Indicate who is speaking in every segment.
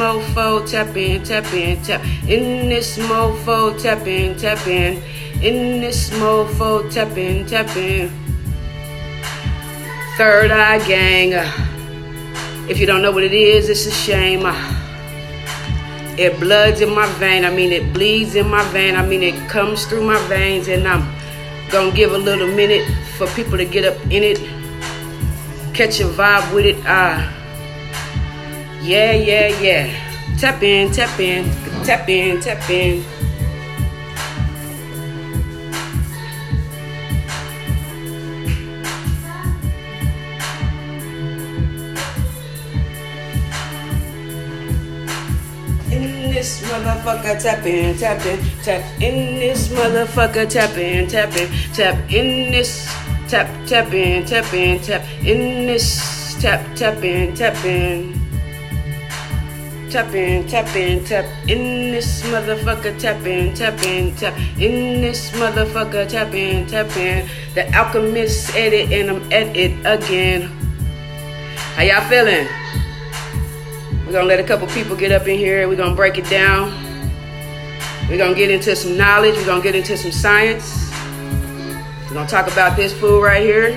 Speaker 1: mofo, tap in, tap in, tap in this mofo, tap in, tap in this mofo, tap in, tap in. Third Eye Gang. If you don't know what it is, it's a shame. It bloods in my vein. I mean, it bleeds in my vein. I mean, it comes through my veins, and I'm gonna give a little minute for people to get up in it, catch a vibe with it. Yeah. Tap in, tap in, tap in, tap in. In this motherfucker, tap in, tap in, tap in this motherfucker, tap in, tap in, tap in this, tap in, tap in, tap in this, tap in, tap in. Tap in, tap in, tap in this motherfucker, tap in, tap in, tap in this motherfucker, tap in, tap in. The Alchemist edit and I'm at it again. How y'all feeling? We're gonna let a couple people get up in here. We're gonna break it down. We're gonna get into some knowledge. We're gonna get into some science. We're gonna talk about this food right here.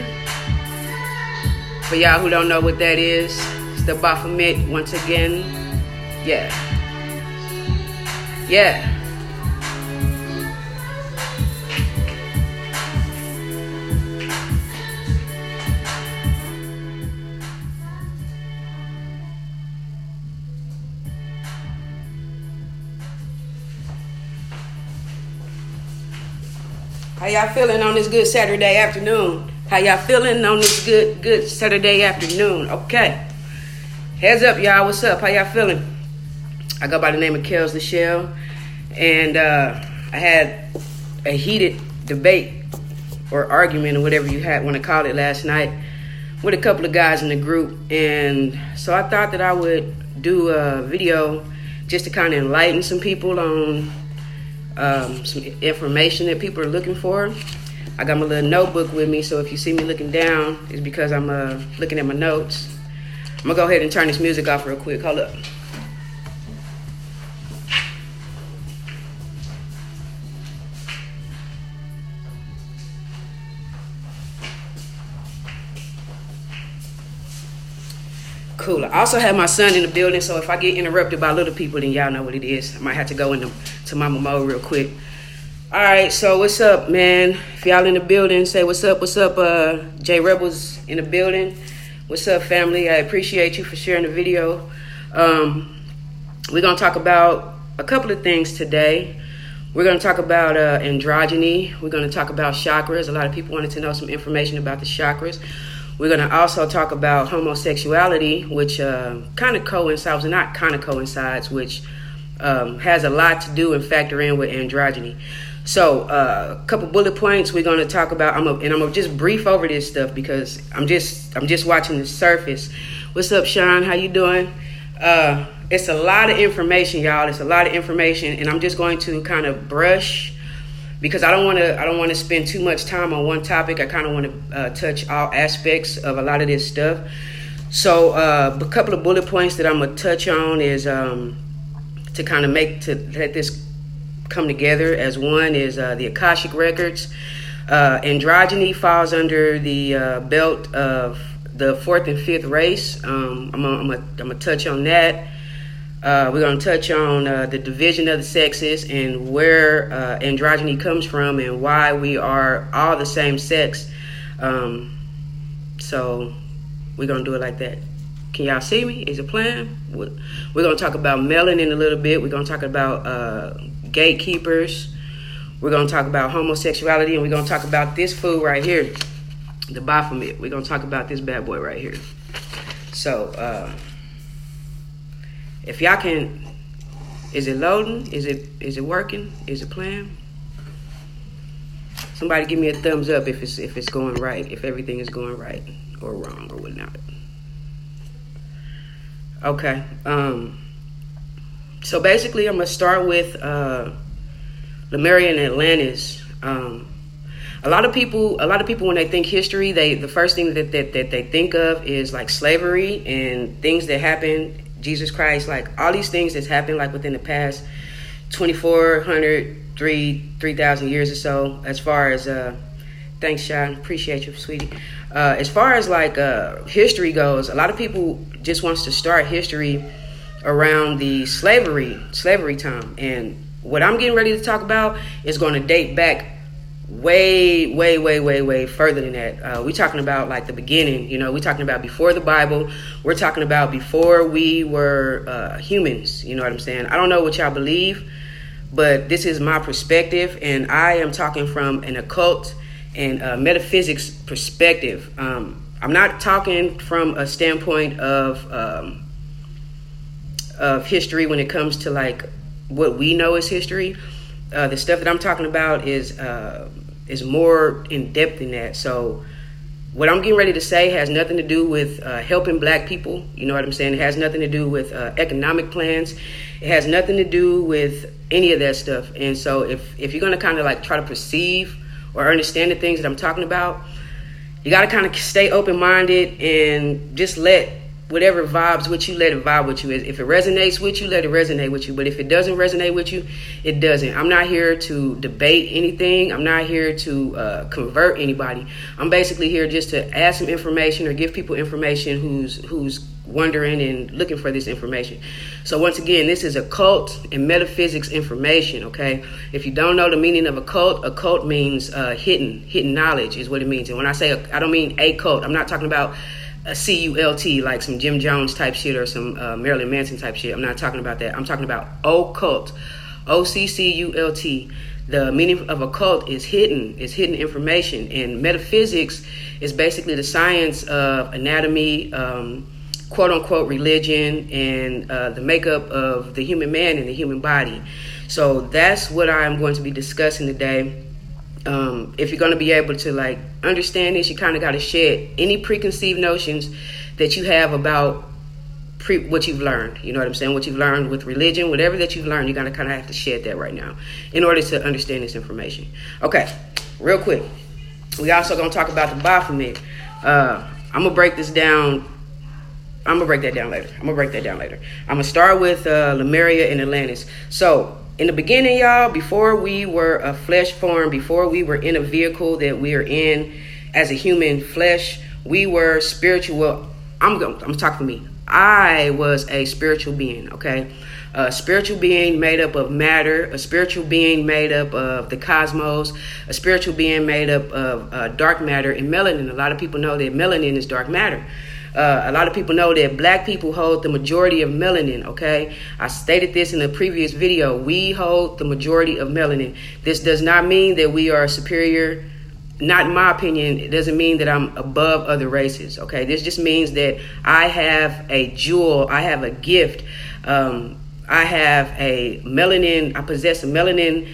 Speaker 1: For y'all who don't know what that is, it's the Baphomet once again. Yeah. How y'all feeling on this good Saturday afternoon? How y'all feeling on this good Saturday afternoon? Okay. Heads up, y'all. What's up? How y'all feeling? I go by the name of Kels the Shell, and I had a heated debate or argument or whatever you want to call it last night with a couple of guys in the group, and so I thought that I would do a video just to kind of enlighten some people on some information that people are looking for. I got my little notebook with me, so if you see me looking down, it's because I'm looking at my notes. I'm gonna go ahead and turn this music off real quick. Hold up. Cool. I also have my son in the building, so if I get interrupted by little people, then y'all know what it is. I might have to go into mama mode real quick. All right, so what's up, man? If y'all in the building, say what's up. What's up, J Rebels in the building. What's up, family? I appreciate you for sharing the video. We're going to talk about a couple of things today. We're going to talk about androgyny. We're going to talk about chakras. A lot of people wanted to know some information about the chakras. We're going to also talk about homosexuality, which kind of coincides, not kind of coincides, which has a lot to do and factor in with androgyny. So a couple bullet points we're going to talk about. I'm going to just brief over this stuff because I'm just watching the surface. What's up, Sean? How you doing? It's a lot of information, y'all. It's a lot of information, and I'm just going to kind of brush because I don't want to spend too much time on one topic. I kind of want to touch all aspects of a lot of this stuff. So a couple of bullet points that I'm going to touch on is to let this come together as one is the Akashic Records. Androgyny falls under the belt of the fourth and fifth race. I'm gonna touch on that. We're gonna touch on the division of the sexes and where androgyny comes from and why we are all the same sex. So we're gonna do it like that. Can y'all see me? Is it playing? We're gonna talk about melanin a little bit. We're gonna talk about gatekeepers. We're gonna talk about homosexuality, and we're gonna talk about this food right here, the Baphomet. We're gonna talk about this bad boy right here. So if y'all can, is it loading? Is it working? Is it playing? Somebody give me a thumbs up if it's going right, if everything is going right or wrong or whatnot. Okay. So basically, I'm gonna start with Lemurian Atlantis. A lot of people when they think history, the first thing that they think of is like slavery and things that happened Jesus Christ, like all these things that's happened like within the past 2,400, 3,000 years or so, as far as thanks, Sean, appreciate you, sweetie. As far as like history goes, a lot of people just wants to start history around the slavery time, and what I'm getting ready to talk about is going to date back way further than that. We're talking about like the beginning, you know, we're talking about before the Bible. We're talking about before we were humans, you know what I'm saying? I don't know what y'all believe, but this is my perspective, and I am talking from an occult and metaphysics perspective. I'm not talking from a standpoint of history when it comes to like what we know as history. The stuff that I'm talking about is more in depth than that. So what I'm getting ready to say has nothing to do with helping black people. You know what I'm saying? It has nothing to do with economic plans. It has nothing to do with any of that stuff. And so if you're going to kind of like try to perceive or understand the things that I'm talking about, you got to kind of stay open-minded and just let whatever vibes with you, let it vibe with you. If it resonates with you, let it resonate with you. But if it doesn't resonate with you, it doesn't. I'm not here to debate anything. I'm not here to convert anybody. I'm basically here just to add some information or give people information who's wondering and looking for this information. So once again, this is occult and metaphysics information, okay? If you don't know the meaning of occult means hidden knowledge is what it means. And when I say, I don't mean a cult. I'm not talking about a C-U-L-T, like some Jim Jones type shit or some Marilyn Manson type shit. I'm not talking about that. I'm talking about occult, O-C-C-U-L-T. The meaning of occult is hidden information, and metaphysics is basically the science of anatomy, quote unquote religion, and the makeup of the human man and the human body. So that's what I'm going to be discussing today. If you're going to be able to like understand this, you kind of got to shed any preconceived notions that you have about what you've learned. You know what I'm saying? What you've learned with religion, whatever that you've learned, you're going to kind of have to shed that right now in order to understand this information. Okay, real quick. We also going to talk about the Baphomet. I'm going to break this down. I'm going to break that down later. I'm going to start with Lemuria and Atlantis. So in the beginning, y'all, before we were a flesh form, before we were in a vehicle that we are in as a human flesh, we were spiritual. I'm talking for me. I was a spiritual being, okay? A spiritual being made up of matter, a spiritual being made up of the cosmos, a spiritual being made up of dark matter and melanin. A lot of people know that melanin is dark matter. A lot of people know that black people hold the majority of melanin, okay? I stated this in a previous video. We hold the majority of melanin. This does not mean that we are superior. Not in my opinion. It doesn't mean that I'm above other races, okay? This just means that I have a jewel. I have a gift. I have a melanin. I possess a melanin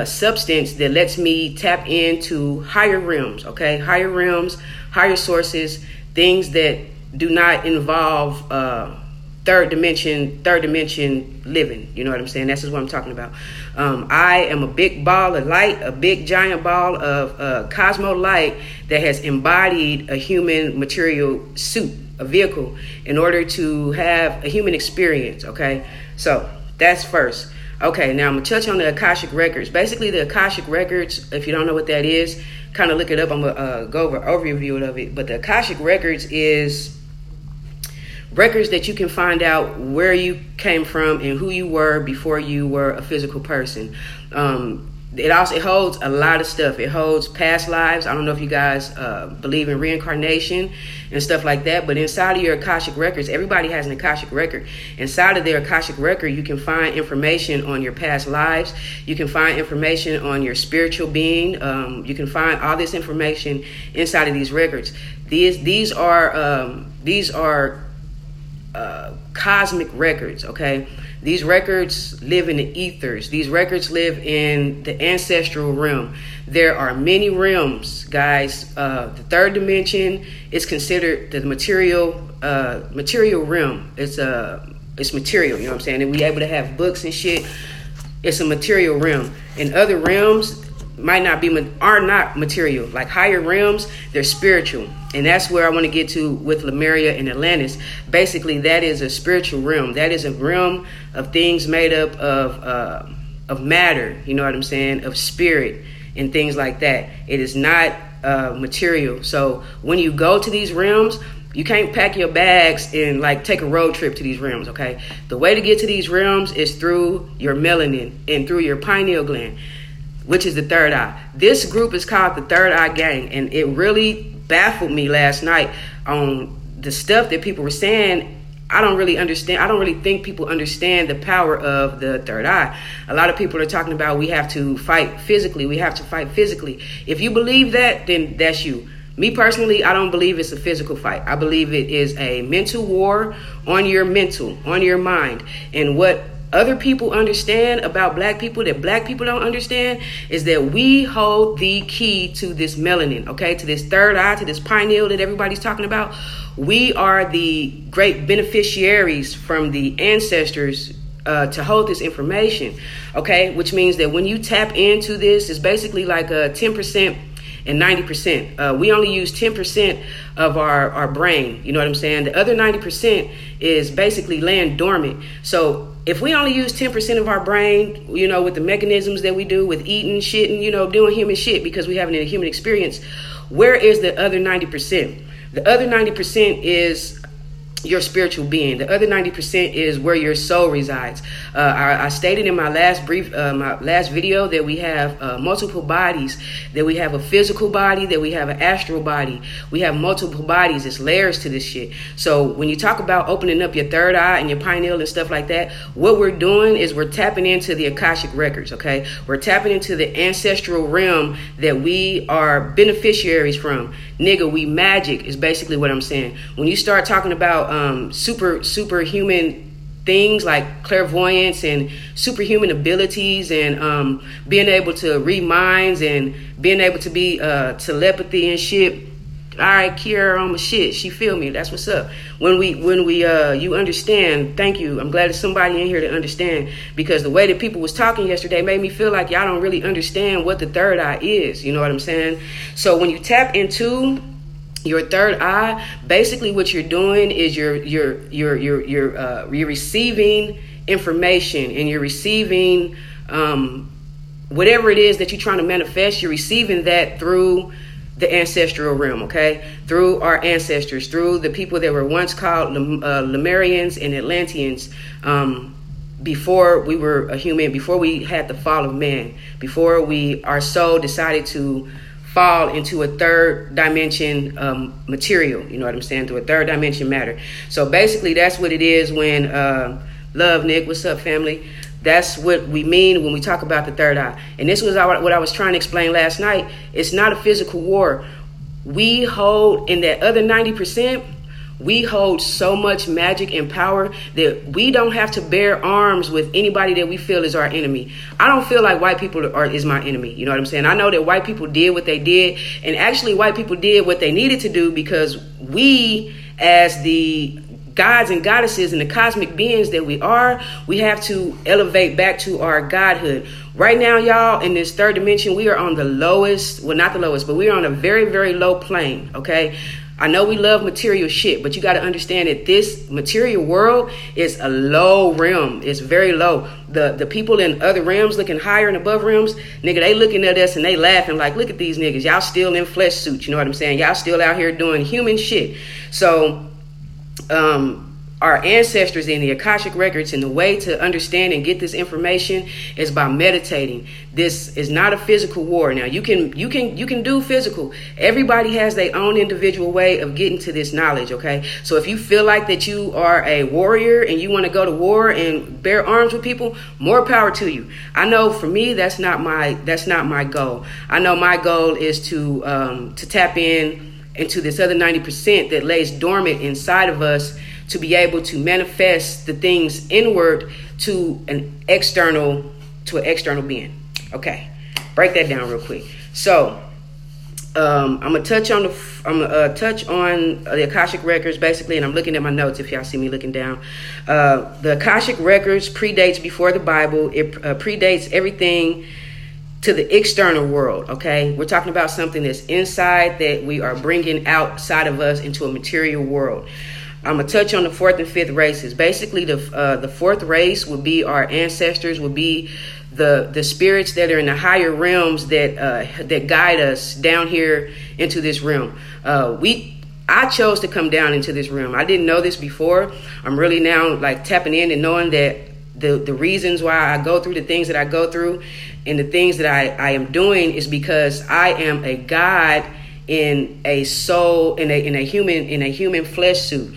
Speaker 1: substance that lets me tap into higher realms, okay? Higher realms, higher sources, things that do not involve third dimension living. You know what I'm saying? That's just what I'm talking about. I am a big ball of light, a big giant ball of cosmo light that has embodied a human material suit, a vehicle, in order to have a human experience, okay? So that's first. Okay, now I'm going to touch on the Akashic Records. Basically, the Akashic Records, if you don't know what that is, kind of look it up. I'm going to go over an overview of it. But the Akashic Records is records that you can find out where you came from and who you were before you were a physical person. It holds a lot of stuff. It holds past lives. I don't know if you guys believe in reincarnation and stuff like that, but inside of your Akashic Records, everybody has an Akashic Record. Inside of their Akashic Record, you can find information on your past lives. You can find information on your spiritual being. You can find all this information inside of these records. These are cosmic records, okay? These records live in the ethers. These records live in the ancestral realm. There are many realms, guys. The third dimension is considered the material realm. It's material, you know what I'm saying? And we able to have books and shit. It's a material realm. In other realms, are not material. Like higher realms, they're spiritual. And that's where I want to get to with Lemuria and Atlantis. Basically, that is a spiritual realm. That is a realm of things made up of matter, you know what I'm saying, of spirit and things like that. It is not material. So when you go to these realms, you can't pack your bags and like take a road trip to these realms, okay? The way to get to these realms is through your melanin and through your pineal gland, which is the third eye. This group is called the Third Eye Gang, and it really baffled me last night on the stuff that people were saying. I don't really understand. I don't really think people understand the power of the third eye. A lot of people are talking about we have to fight physically. We have to fight physically. If you believe that, then that's you. Me personally, I don't believe it's a physical fight. I believe it is a mental war on your mental, on your mind. And what other people understand about black people that black people don't understand is that we hold the key to this melanin, okay, to this third eye, to this pineal that everybody's talking about. We are the great beneficiaries from the ancestors to hold this information, okay, which means that when you tap into this, it's basically like a 10% and 90%. We only use 10% of our brain, you know what I'm saying? The other 90% is basically laying dormant. So if we only use 10% of our brain, you know, with the mechanisms that we do with eating, shitting, you know, doing human shit because we having a human experience, where is the other 90%? The other 90% is your spiritual being. The other 90% is where your soul resides. I stated in my last video that we have multiple bodies, that we have a physical body, that we have an astral body. We have multiple bodies. It's layers to this shit. So when you talk about opening up your third eye and your pineal and stuff like that, what we're doing is we're tapping into the Akashic records, okay? We're tapping into the ancestral realm that we are beneficiaries from. Nigga, we magic is basically what I'm saying. When you start talking about superhuman things like clairvoyance and superhuman abilities and being able to read minds and being able to be telepathy and shit. All right, Kiara on my shit. She feel me. That's what's up. When we you understand, thank you. I'm glad there's somebody in here to understand, because the way that people was talking yesterday made me feel like y'all don't really understand what the third eye is. You know what I'm saying? So when you tap into your third eye, basically what you're doing is you're receiving information, and you're receiving whatever it is that you're trying to manifest. You're receiving that through the ancestral realm, okay? Through our ancestors, through the people that were once called Lemurians and Atlanteans, before we were a human, before we had the fall of man, before our soul decided to fall into a third dimension material, you know what I'm saying, to a third dimension matter. So basically that's what it is when, love, Nick, what's up, family? That's what we mean when we talk about the third eye. And this was what I was trying to explain last night. It's not a physical war. We hold, in that other 90%, we hold so much magic and power that we don't have to bear arms with anybody that we feel is our enemy. I don't feel like white people is my enemy. You know what I'm saying? I know that white people did what they did. And actually white people did what they needed to do, because we, as the gods and goddesses and the cosmic beings that we are, we have to elevate back to our godhood. Right now, y'all, in this third dimension, we are on the lowest, well, not the lowest, but we are on a very, very low plane, okay? I know we love material shit, but you got to understand that this material world is a low realm. It's very low. The people in other realms looking higher and above realms, nigga, they looking at us and they laughing like, look at these niggas. Y'all still in flesh suits, you know what I'm saying? Y'all still out here doing human shit. So, our ancestors in the Akashic records, and the way to understand and get this information is by meditating. This is not a physical war. Now you can do physical. Everybody has their own individual way of getting to this knowledge, okay? So if you feel like that you are a warrior and you want to go to war and bear arms with people, more power to you. I know for me that's not my goal. I know my goal is to tap into this other 90% that lays dormant inside of us, to be able to manifest the things inward to an external being. Okay, break that down real quick. So I'm gonna touch on the Akashic records basically, and I'm looking at my notes if y'all see me looking down. The Akashic records predates before the Bible. It predates everything to the external world, okay? We're talking about something that's inside that we are bringing outside of us into a material world. I'm going to touch on the fourth and fifth races. Basically, the fourth race would be our ancestors, would be the spirits that are in the higher realms that guide us down here into this realm. I chose to come down into this realm. I didn't know this before. I'm really now like tapping in and knowing that the reasons why I go through the things that I go through and the things that I am doing is because I am a God in a soul, in a human flesh suit.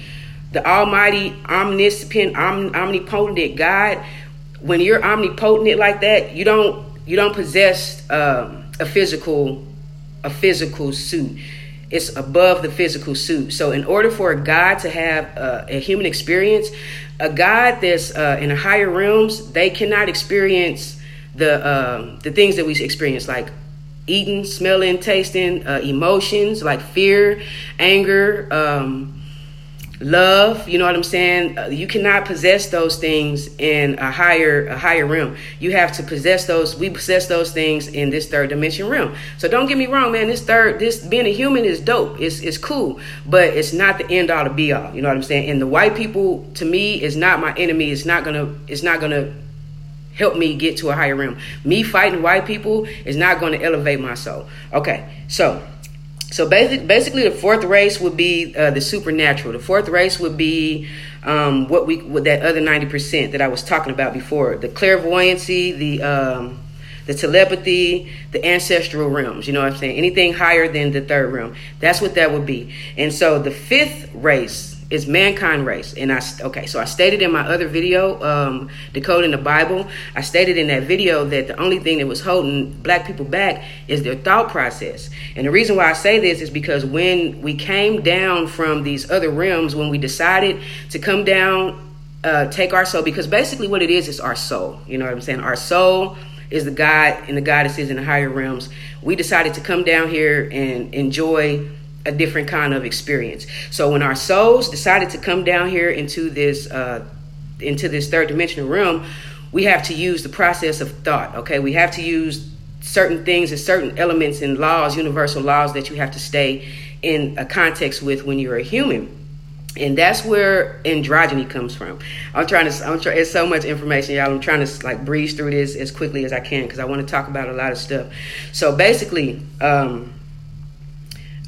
Speaker 1: The almighty, omnipotent God, when you're omnipotent like that, you don't possess a physical suit. It's above the physical suit. So in order for a God to have a human experience, a God that's in the higher realms, they cannot experience the things that we experience, like eating, smelling, tasting, emotions like fear, anger, love. You know what I'm saying? You cannot possess those things in a higher realm. You have to possess those. We possess those things in this third dimension realm. So don't get me wrong, man. This being a human is dope. It's cool, but it's not the end all to be all. You know what I'm saying? And the white people, to me, is not my enemy. It's not gonna help me get to a higher realm. Me fighting white people is not going to elevate my soul. Okay, so basically the fourth race would be the supernatural. The fourth race would be with that other 90% that I was talking about before. The clairvoyancy, the telepathy, the ancestral realms. You know what I'm saying? Anything higher than the third realm. That's what that would be. And so the fifth race is mankind race. And so I stated in my other video, Decoding the Bible, I stated in that video that the only thing that was holding black people back is their thought process. And the reason why I say this is because when we came down from these other realms, when we decided to come down, take our soul, because basically what it is our soul. You know what I'm saying? Our soul is the God and the goddesses in the higher realms. We decided to come down here and enjoy a different kind of experience. So when our souls decided to come down here into this third dimensional realm, we have to use the process of thought. Okay, we have to use certain things and certain elements and laws, universal laws that you have to stay in a context with when you're a human. And that's where androgyny comes from. It's so much information, y'all. I'm trying to like breeze through this as quickly as I can because I want to talk about a lot of stuff. So basically,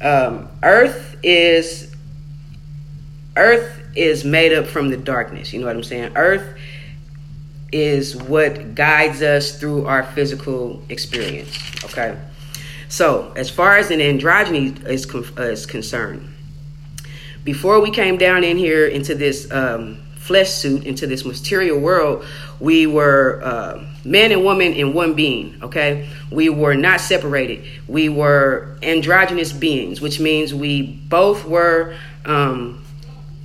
Speaker 1: Earth is made up from the darkness. You know what I'm saying? Earth is what guides us through our physical experience. Okay. So as far as an androgyny is concerned, before we came down in here into this flesh suit, into this material world, we were man and woman in one being, okay? We were not separated. We were androgynous beings, which means we both were,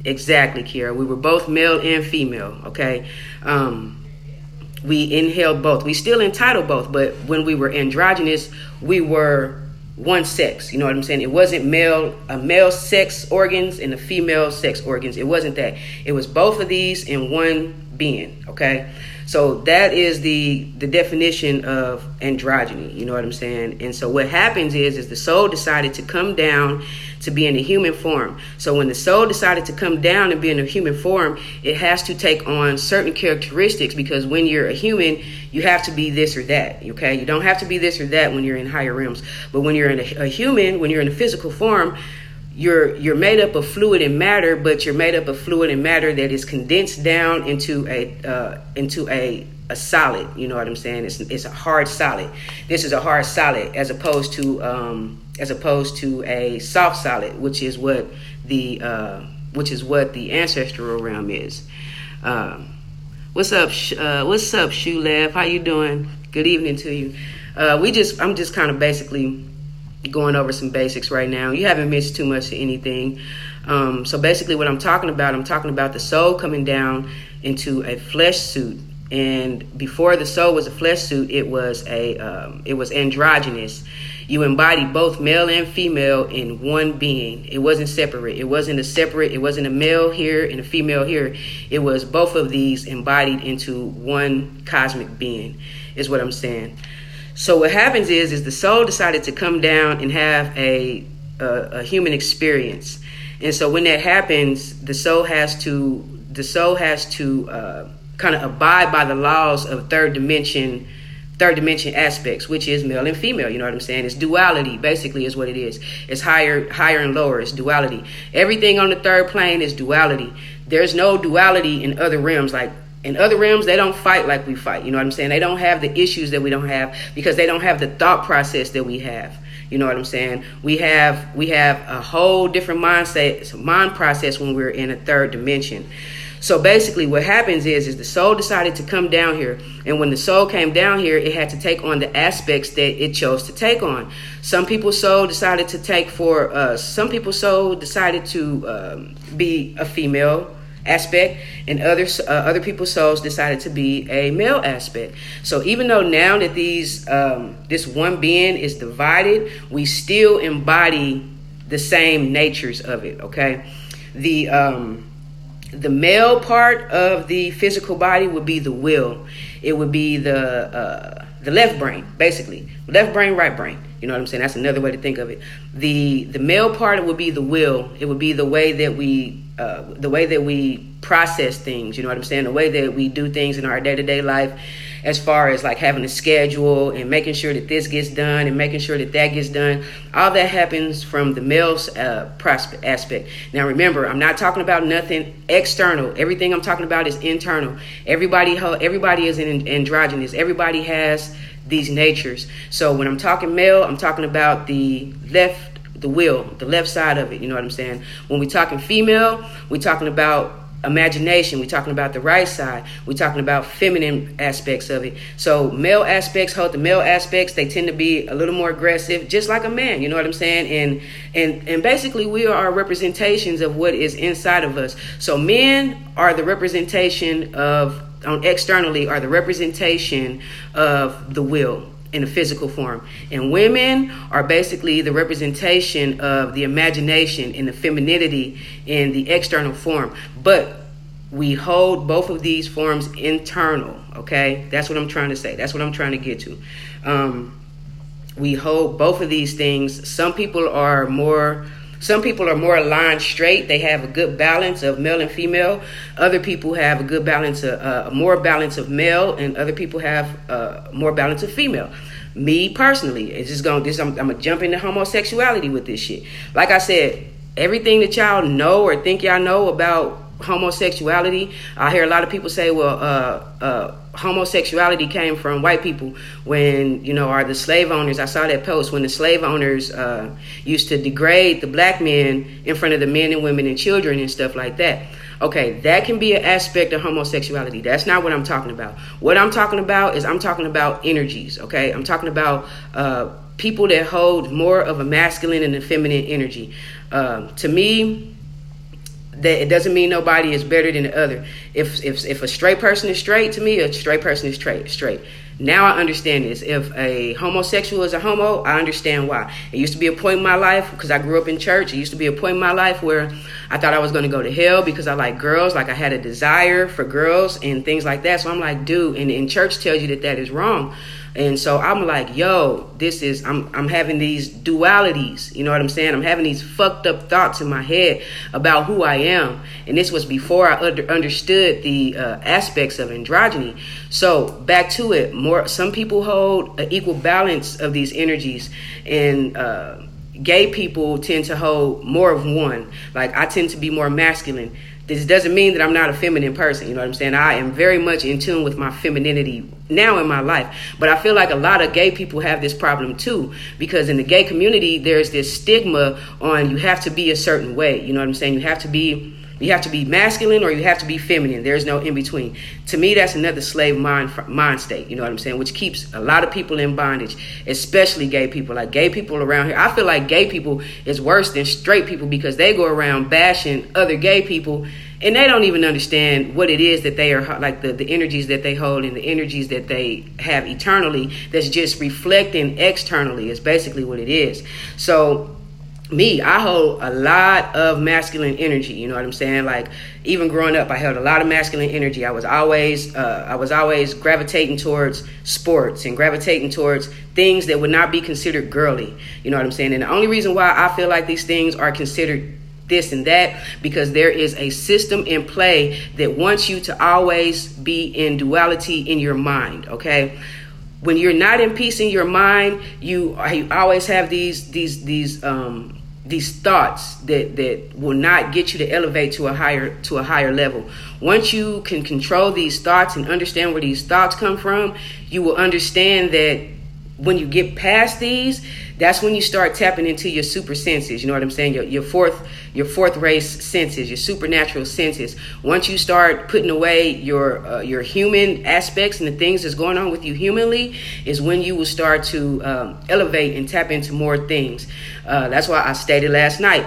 Speaker 1: exactly, Kira, we were both male and female, okay? We inhaled both. We still entitled both, but when we were androgynous, we were one sex. You know what I'm saying? It wasn't male sex organs and the female sex organs. It wasn't that. It was both of these in one being, okay? So that is the definition of androgyny. You know what I'm saying? And so what happens is the soul decided to come down to be in a human form. So when the soul decided to come down and be in a human form, it has to take on certain characteristics, because when you're a human, you have to be this or that, okay? You don't have to be this or that when you're in higher realms. But when you're in a human, when you're in a physical form, you're made up of fluid and matter, but you're made up of fluid and matter that is condensed down into a solid. You know what I'm saying? It's a hard solid. This is a hard solid as opposed to a soft solid, which is what the ancestral realm is. What's up, Shoe Laugh? How you doing? Good evening to you. I'm just kind of basically going over some basics right now. You haven't missed too much of anything. So basically what I'm talking about the soul coming down into a flesh suit. And before the soul was a flesh suit, it was androgynous. You embodied both male and female in one being. It wasn't separate. It wasn't a male here and a female here. It was both of these embodied into one cosmic being, is what I'm saying. So what happens is the soul decided to come down and have a human experience. And so when that happens, the soul has to kind of abide by the laws of third dimension aspects, which is male and female. You know what I'm saying? It's duality, basically, is what it is. It's higher and lower. It's duality. Everything on the third plane is duality. There's no duality in other realms. Like in other realms, they don't fight like we fight. You know what I'm saying? They don't have the issues that we don't have because they don't have the thought process that we have. You know what I'm saying? We have a whole different mind process when we're in a third dimension. So basically what happens is the soul decided to come down here. And when the soul came down here, it had to take on the aspects that it chose to take on. Some people's soul decided to be a female aspect, and other people's souls decided to be a male aspect. So even though now that this one being is divided, we still embody the same natures of it. Okay, the male part of the physical body would be the will. It would be the left brain, basically. Left brain, right brain. You know what I'm saying? That's another way to think of it. The male part would be the will. It would be the way that we process things. You know what I'm saying? The way that we do things in our day-to-day life, as far as like having a schedule and making sure that this gets done and making sure that that gets done. All that happens from the male's aspect. Now remember, I'm not talking about nothing external. Everything I'm talking about is internal. Everybody is androgynous. Everybody has these natures. So when I'm talking male, I'm talking about the left side of it. You know what I'm saying? When we're talking female, we're talking about imagination. We're talking about the right side. We're talking about feminine aspects of it. So male aspects hold the male aspects. They tend to be a little more aggressive, just like a man. You know what I'm saying? And basically we are representations of what is inside of us. So men are the representation externally are the representation of the will in a physical form, and women are basically the representation of the imagination and the femininity in the external form. But we hold both of these forms internal. Okay, that's what I'm trying to say. That's what I'm trying to get to. We hold both of these things. Some people are more aligned straight. They have a good balance of male and female. Other people have a good balance, more balance of male, and other people have more balance of female. Me personally, I'm gonna jump into homosexuality with this shit. Like I said, everything that y'all know or think y'all know about homosexuality, I hear a lot of people say, well, homosexuality came from white people when, are the slave owners. I saw that post when the slave owners used to degrade the black men in front of the men and women and children and stuff like that. Okay, that can be an aspect of homosexuality. That's not what I'm talking about. What I'm talking about is I'm talking about energies, okay? I'm talking about people that hold more of a masculine and a feminine energy. To me, that it doesn't mean nobody is better than the other. If a straight person is straight, to me, a straight person is straight. Now I understand this. If a homosexual is a homo, I understand why. It used to be a point in my life, because I grew up in church, it used to be a point in my life where I thought I was going to go to hell because I like girls, like I had a desire for girls and things like that. So I'm like, dude, and church tells you that is wrong. And so I'm like, yo, I'm having these dualities, you know what I'm saying? I'm having these fucked up thoughts in my head about who I am. And this was before I understood the aspects of androgyny. So back to it, some people hold an equal balance of these energies, and gay people tend to hold more of one. Like I tend to be more masculine. This doesn't mean that I'm not a feminine person. You know what I'm saying? I am very much in tune with my femininity now in my life. But I feel like a lot of gay people have this problem too, because in the gay community, there's this stigma on you have to be a certain way. You know what I'm saying? You have to be masculine or you have to be feminine. There's no in between. To me, that's another slave mind state. You know what I'm saying? Which keeps a lot of people in bondage, especially gay people. Like gay people around here, I feel like gay people is worse than straight people because they go around bashing other gay people, and they don't even understand what it is that they are, like the energies that they hold and the energies that they have eternally. That's just reflecting externally is basically what it is. So I hold a lot of masculine energy. You know what I'm saying? Like, even growing up, I held a lot of masculine energy. I was always gravitating towards sports and gravitating towards things that would not be considered girly. You know what I'm saying? And the only reason why I feel like these things are considered this and that, because there is a system in play that wants you to always be in duality in your mind. Okay. When you're not in peace in your mind, you always have these thoughts that will not get you to elevate to a higher level. Once you can control these thoughts and understand where these thoughts come from, you will understand that when you get past these, that's when you start tapping into your super senses. You know what I'm saying? Your fourth race senses, your supernatural senses. Once you start putting away your human aspects and the things that's going on with you humanly, is when you will start to elevate and tap into more things. That's why I stated last night,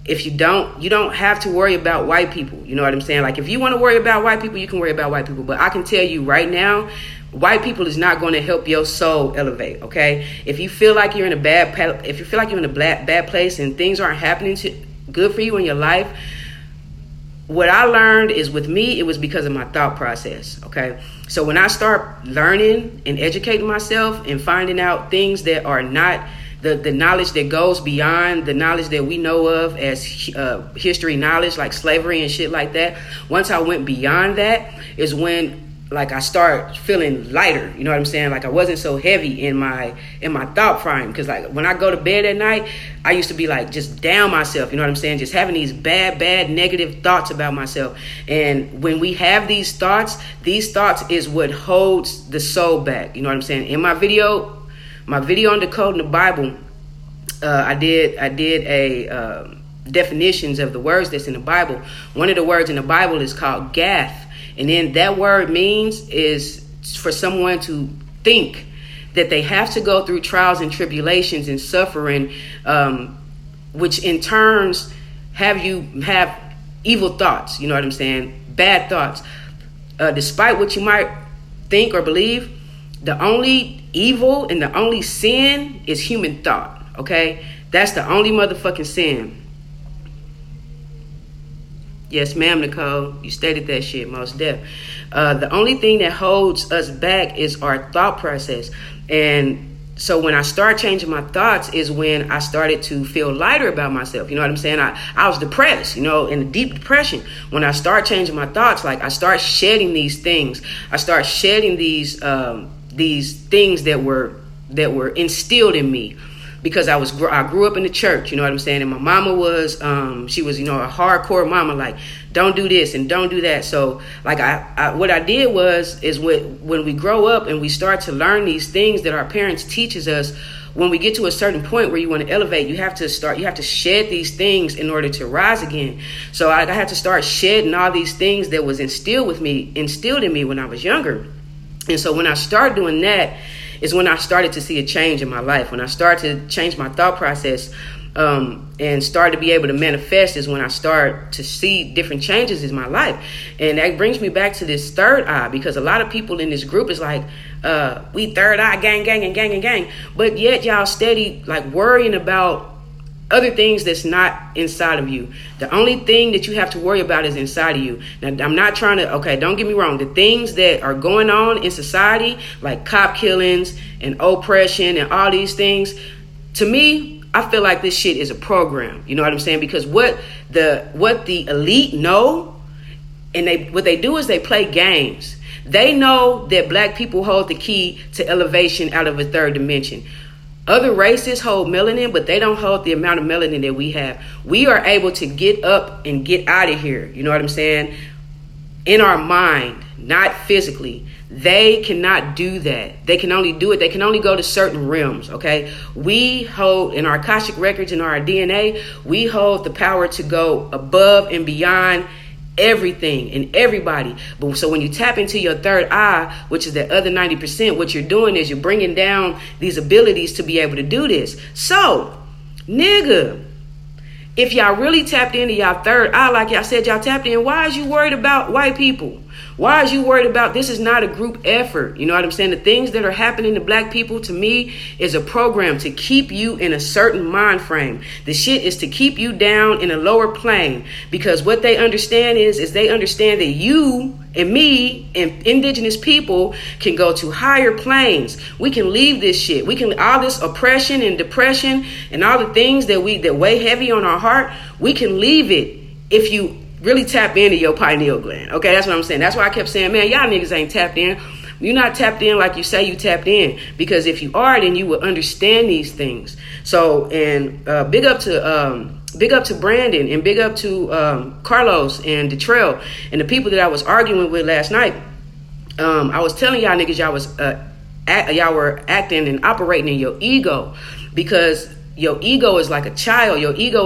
Speaker 1: if you don't have to worry about white people. You know what I'm saying? Like, if you want to worry about white people, you can worry about white people. But I can tell you right now, white people is not going to help your soul elevate. Okay, if you feel like you're in a bad place and things aren't happening good for you in your life, what I learned is, with me, it was because of my thought process. Okay, so when I start learning and educating myself and finding out things that are not the knowledge that goes beyond the knowledge that we know of as history knowledge, like slavery and shit like that, once I went beyond that is when, like, I start feeling lighter. You know what I'm saying? Like, I wasn't so heavy in my thought frame. Because, like, when I go to bed at night, I used to be like just down myself. You know what I'm saying? Just having these bad negative thoughts about myself. And when we have these thoughts is what holds the soul back. You know what I'm saying? In my video on decoding the Bible, I did a definitions of the words that's in the Bible. One of the words in the Bible is called gath. And then that word is for someone to think that they have to go through trials and tribulations and suffering, which in turns have evil thoughts. You know what I'm saying? Bad thoughts. Despite what you might think or believe, the only evil and the only sin is human thought. Okay? That's the only motherfucking sin. Yes, ma'am, Nicole. You stated that shit, most def. The only thing that holds us back is our thought process. And so when I start changing my thoughts is when I started to feel lighter about myself. You know what I'm saying? I was depressed, you know, in a deep depression. When I start changing my thoughts, like, I start shedding these things. I start shedding these things that were instilled in me. Because I grew up in the church, you know what I'm saying? And my mama was, she was, you know, a hardcore mama, like, don't do this and don't do that. So, like, what I did is when we grow up and we start to learn these things that our parents teaches us, when we get to a certain point where you want to elevate, you have to shed these things in order to rise again. So I had to start shedding all these things that was instilled in me when I was younger. And so when I started doing that, is when I started to see a change in my life. When I started to change my thought process and started to be able to manifest is when I start to see different changes in my life. And that brings me back to this third eye, because a lot of people in this group is like, we third eye gang. But yet y'all steady like worrying about other things that's not inside of you. The only thing that you have to worry about is inside of you. Now, I'm not trying to, okay, don't get me wrong. The things that are going on in society, like cop killings and oppression and all these things, to me, I feel like this shit is a program. You know what I'm saying? Because what the elite know, and what they do is they play games. They know that black people hold the key to elevation out of a third dimension. Other races hold melanin, but they don't hold the amount of melanin that we have. We are able to get up and get out of here. You know what I'm saying? In our mind, not physically. They cannot do that. They can only do it. They can only go to certain realms, okay? We hold, in our Akashic records, in our DNA, we hold the power to go above and beyond everything and everybody. But so when you tap into your third eye, which is the other 90%, what you're doing is you're bringing down these abilities to be able to do this. So, nigga, if y'all really tapped into y'all third eye, like y'all said y'all tapped in, why is you worried about white people? Why is you worried about this? Is not a group effort. You know what I'm saying? The things that are happening to black people, to me, is a program to keep you in a certain mind frame. The shit is to keep you down in a lower plane, because what they understand is they understand that you and me and indigenous people can go to higher planes. We can leave this shit. We can, all this oppression and depression and all the things that weigh heavy on our heart, we can leave it if you really tap into your pineal gland. Okay, that's what I'm saying. That's why I kept saying, man, y'all niggas ain't tapped in. You're not tapped in like you say you tapped in, because if you are, then you will understand these things. So, and big up to Brandon, and big up to Carlos and Detrell and the people that I was arguing with last night. I was telling y'all niggas y'all were acting and operating in your ego, because your ego is like a child. Your ego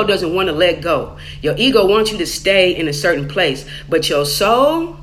Speaker 1: doesn't want to let go. Your ego wants you to stay in a certain place, but your soul,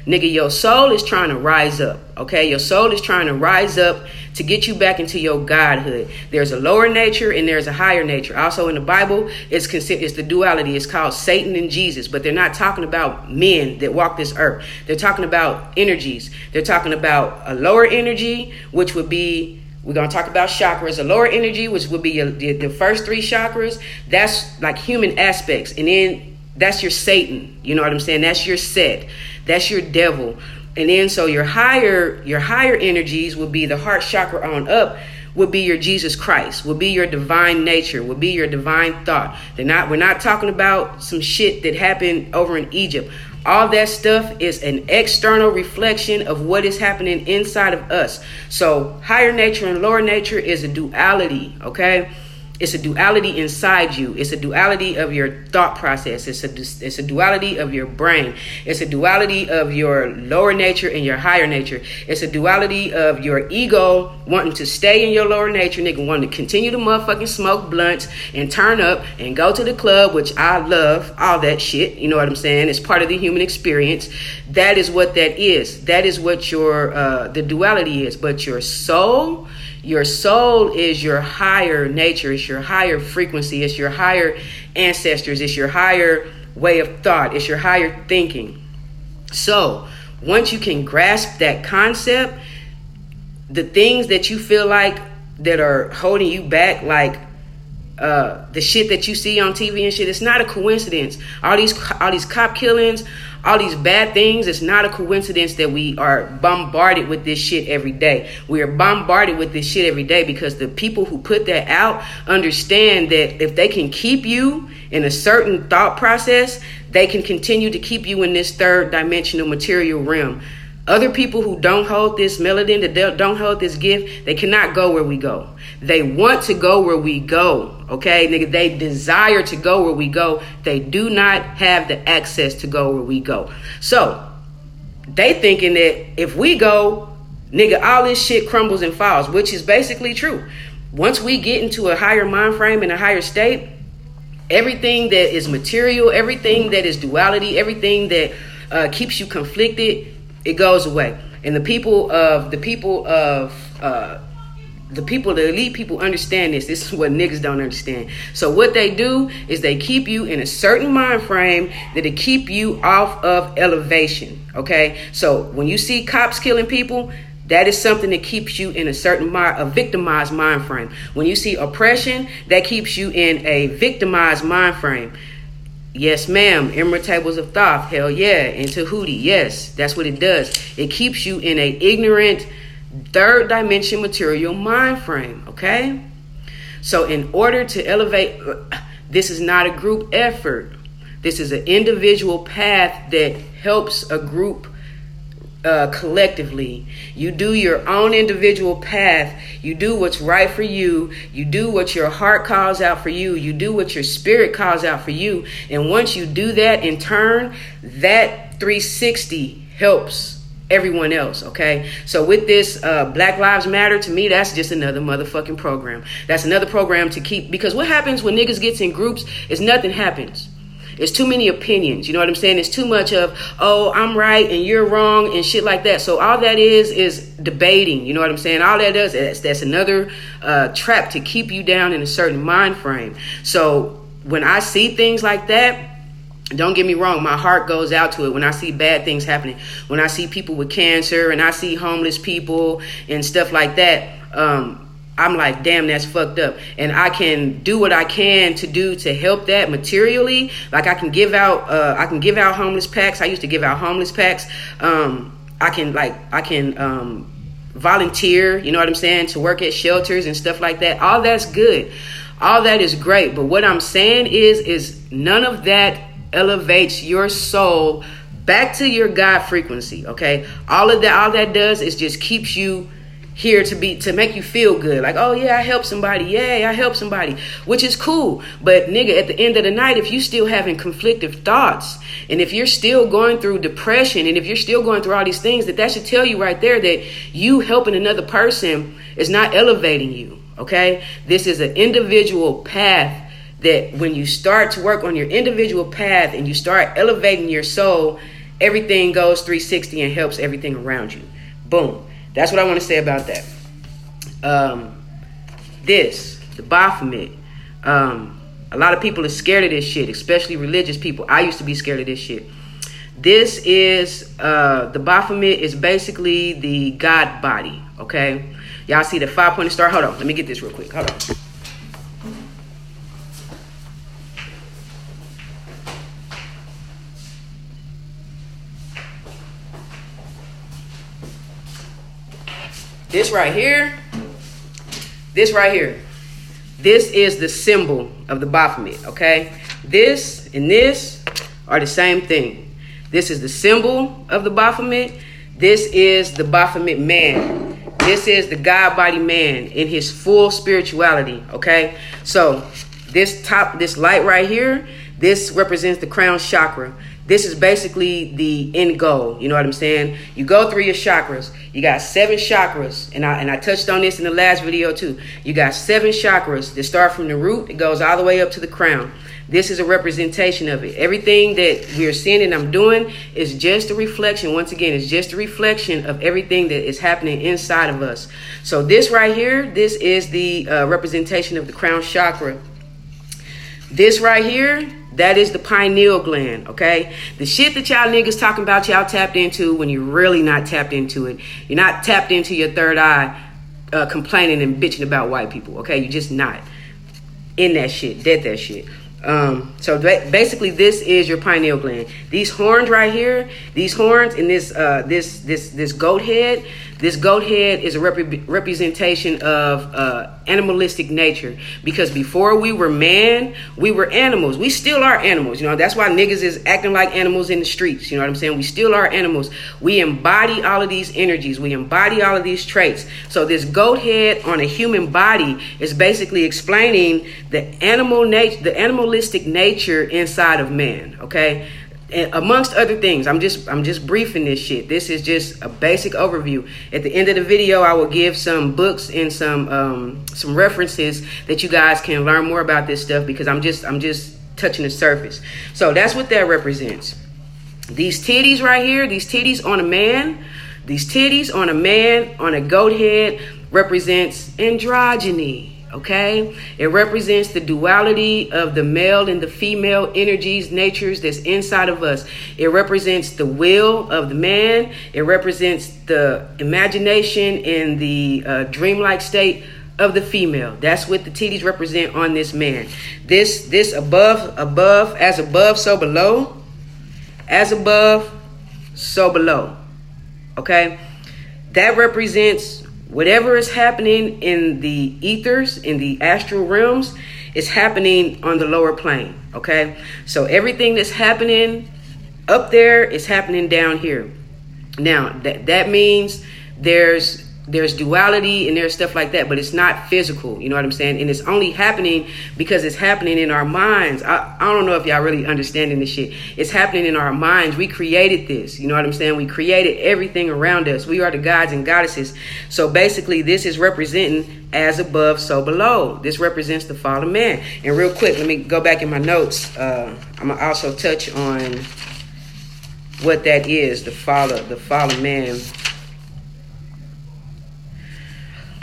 Speaker 1: nigga, your soul is trying to rise up. Okay, your soul is trying to rise up to get you back into your godhood. There's a lower nature and there's a higher nature. Also in the Bible, it's the duality. It's called Satan and Jesus, but they're not talking about men that walk this earth. They're talking about energies. They're talking about a lower energy, which would be, we're going to talk about chakras. A lower energy, which would be the first 3 chakras. That's like human aspects. And then that's your Satan. You know what I'm saying? That's your Set. That's your devil. And then so your higher energies would be the heart chakra on up, would be your Jesus Christ, would be your divine nature, would be your divine thought. We're not talking about some shit that happened over in Egypt. All that stuff is an external reflection of what is happening inside of us. So higher nature and lower nature is a duality, okay? It's a duality inside you. It's a duality of your thought process. It's a duality of your brain. It's a duality of your lower nature and your higher nature. It's a duality of your ego wanting to stay in your lower nature, nigga, wanting to continue to motherfucking smoke blunts and turn up and go to the club, which I love, all that shit. You know what I'm saying? It's part of the human experience. That is what that is. That is what the duality is. But your soul is your higher nature. It's your higher frequency. It's your higher ancestors. It's your higher way of thought. It's your higher thinking. So once you can grasp that concept, the things that you feel like that are holding you back, like the shit that you see on TV and shit, it's not a coincidence. All these cop killings, all these bad things, it's not a coincidence that we are bombarded with this shit every day. We are bombarded with this shit every day because the people who put that out understand that if they can keep you in a certain thought process, they can continue to keep you in this third dimensional material realm. Other people who don't hold this melanin, that don't hold this gift, they cannot go where we go. They want to go where we go, okay? Nigga, they desire to go where we go. They do not have the access to go where we go. So, they thinking that if we go, nigga, all this shit crumbles and falls, which is basically true. Once we get into a higher mind frame and a higher state, everything that is material, everything that is duality, everything that keeps you conflicted, it goes away. And the elite people understand this. This is what niggas don't understand. So what they do is they keep you in a certain mind frame that it keep you off of elevation. Okay? So when you see cops killing people, that is something that keeps you in a victimized mind frame. When you see oppression, that keeps you in a victimized mind frame. Yes, ma'am. Emerald tables of Thoth. Hell yeah. And Tahuti. Yes, that's what it does. It keeps you in a ignorant third dimension material mind frame. Okay? So in order to elevate, this is not a group effort. This is an individual path that helps a group collectively. You do your own individual path. You do what's right for you. You do what your heart calls out for you. You do what your spirit calls out for you. And once you do that in turn, that 360 helps everyone else. Okay, so with this Black Lives Matter, to me, that's just another motherfucking program. That's another program to keep, because what happens when niggas gets in groups is nothing happens. It's too many opinions. You know what I'm saying? It's too much of, oh, I'm right and you're wrong and shit like that. So all that is debating. You know what I'm saying? All that does, that's another trap to keep you down in a certain mind frame. So when I see things like that, Don't get me wrong, my heart goes out to it when I see bad things happening. When I see people with cancer and I see homeless people and stuff like that, I'm like, damn, that's fucked up. And I can do what I can to do to help that materially. Like I can give out homeless packs. I used to give out homeless packs. I can volunteer, you know what I'm saying, to work at shelters and stuff like that. All that's good. All that is great. But what I'm saying is none of that elevates your soul back to your God frequency. Okay, all that does is just keeps you here to make you feel good, like, oh yeah, I helped somebody, yay, I helped somebody, which is cool. But nigga, at the end of the night, if you still having conflictive thoughts, and if you're still going through depression, and if you're still going through all these things, that should tell you right there that you helping another person is not elevating you. Okay, this is an individual path. That when you start to work on your individual path and you start elevating your soul, everything goes 360 and helps everything around you. Boom. That's what I want to say about that. The Baphomet. A lot of people are scared of this shit, especially religious people. I used to be scared of this shit. This is, the Baphomet is basically the God body, okay? Y'all see the 5-pointed star? Hold on, let me get this real quick. Hold on. This right here, this is the symbol of the Baphomet, okay? This and this are the same thing. This is the symbol of the Baphomet. This is the Baphomet man. This is the God body man in his full spirituality, okay? So this light right here, this represents the crown chakra. This is basically the end goal. You know what I'm saying? You go through your chakras. You got 7 chakras. And I touched on this in the last video too. You got 7 chakras that start from the root. It goes all the way up to the crown. This is a representation of it. Everything that we're seeing and I'm doing is just a reflection. Once again, it's just a reflection of everything that is happening inside of us. So this right here, this is the representation of the crown chakra. This right here, that is the pineal gland, okay? The shit that y'all niggas talking about y'all tapped into when you're really not tapped into it. You're not tapped into your third eye complaining and bitching about white people, okay? You're just not in that shit, dead that shit. So basically this is your pineal gland. These horns right here, these horns and this goat head, this goat head is a representation of animalistic nature. Because before we were man, we were animals. We still are animals. You know, that's why niggas is acting like animals in the streets. You know what I'm saying? We still are animals. We embody all of these energies. We embody all of these traits. So this goat head on a human body is basically explaining the animalistic nature inside of man. Okay. And amongst other things, I'm just briefing this shit. This is just a basic overview. At the end of the video, I will give some books and some references that you guys can learn more about this stuff, because I'm just touching the surface. So that's what that represents. These titties right here, these titties on a man, on a goat head represents androgyny. Okay, it represents the duality of the male and the female energies, natures that's inside of us. It represents the will of the man. It represents the imagination and the dreamlike state of the female. That's what the titties represent on this man. This above, as above, so below. As above, so below. Okay, that represents whatever is happening in the ethers, in the astral realms, is happening on the lower plane, okay? So everything that's happening up there is happening down here. Now, that means there's duality and there's stuff like that, but it's not physical, you know what I'm saying? And it's only happening because it's happening in our minds. I don't know if y'all really understanding this shit. It's happening in our minds. We created this, you know what I'm saying? We created everything around us. We are the gods and goddesses. So basically this is representing as above, so below. This represents the fallen man. And real quick, let me go back in my notes. I'm gonna also touch on what that is, the fallen man.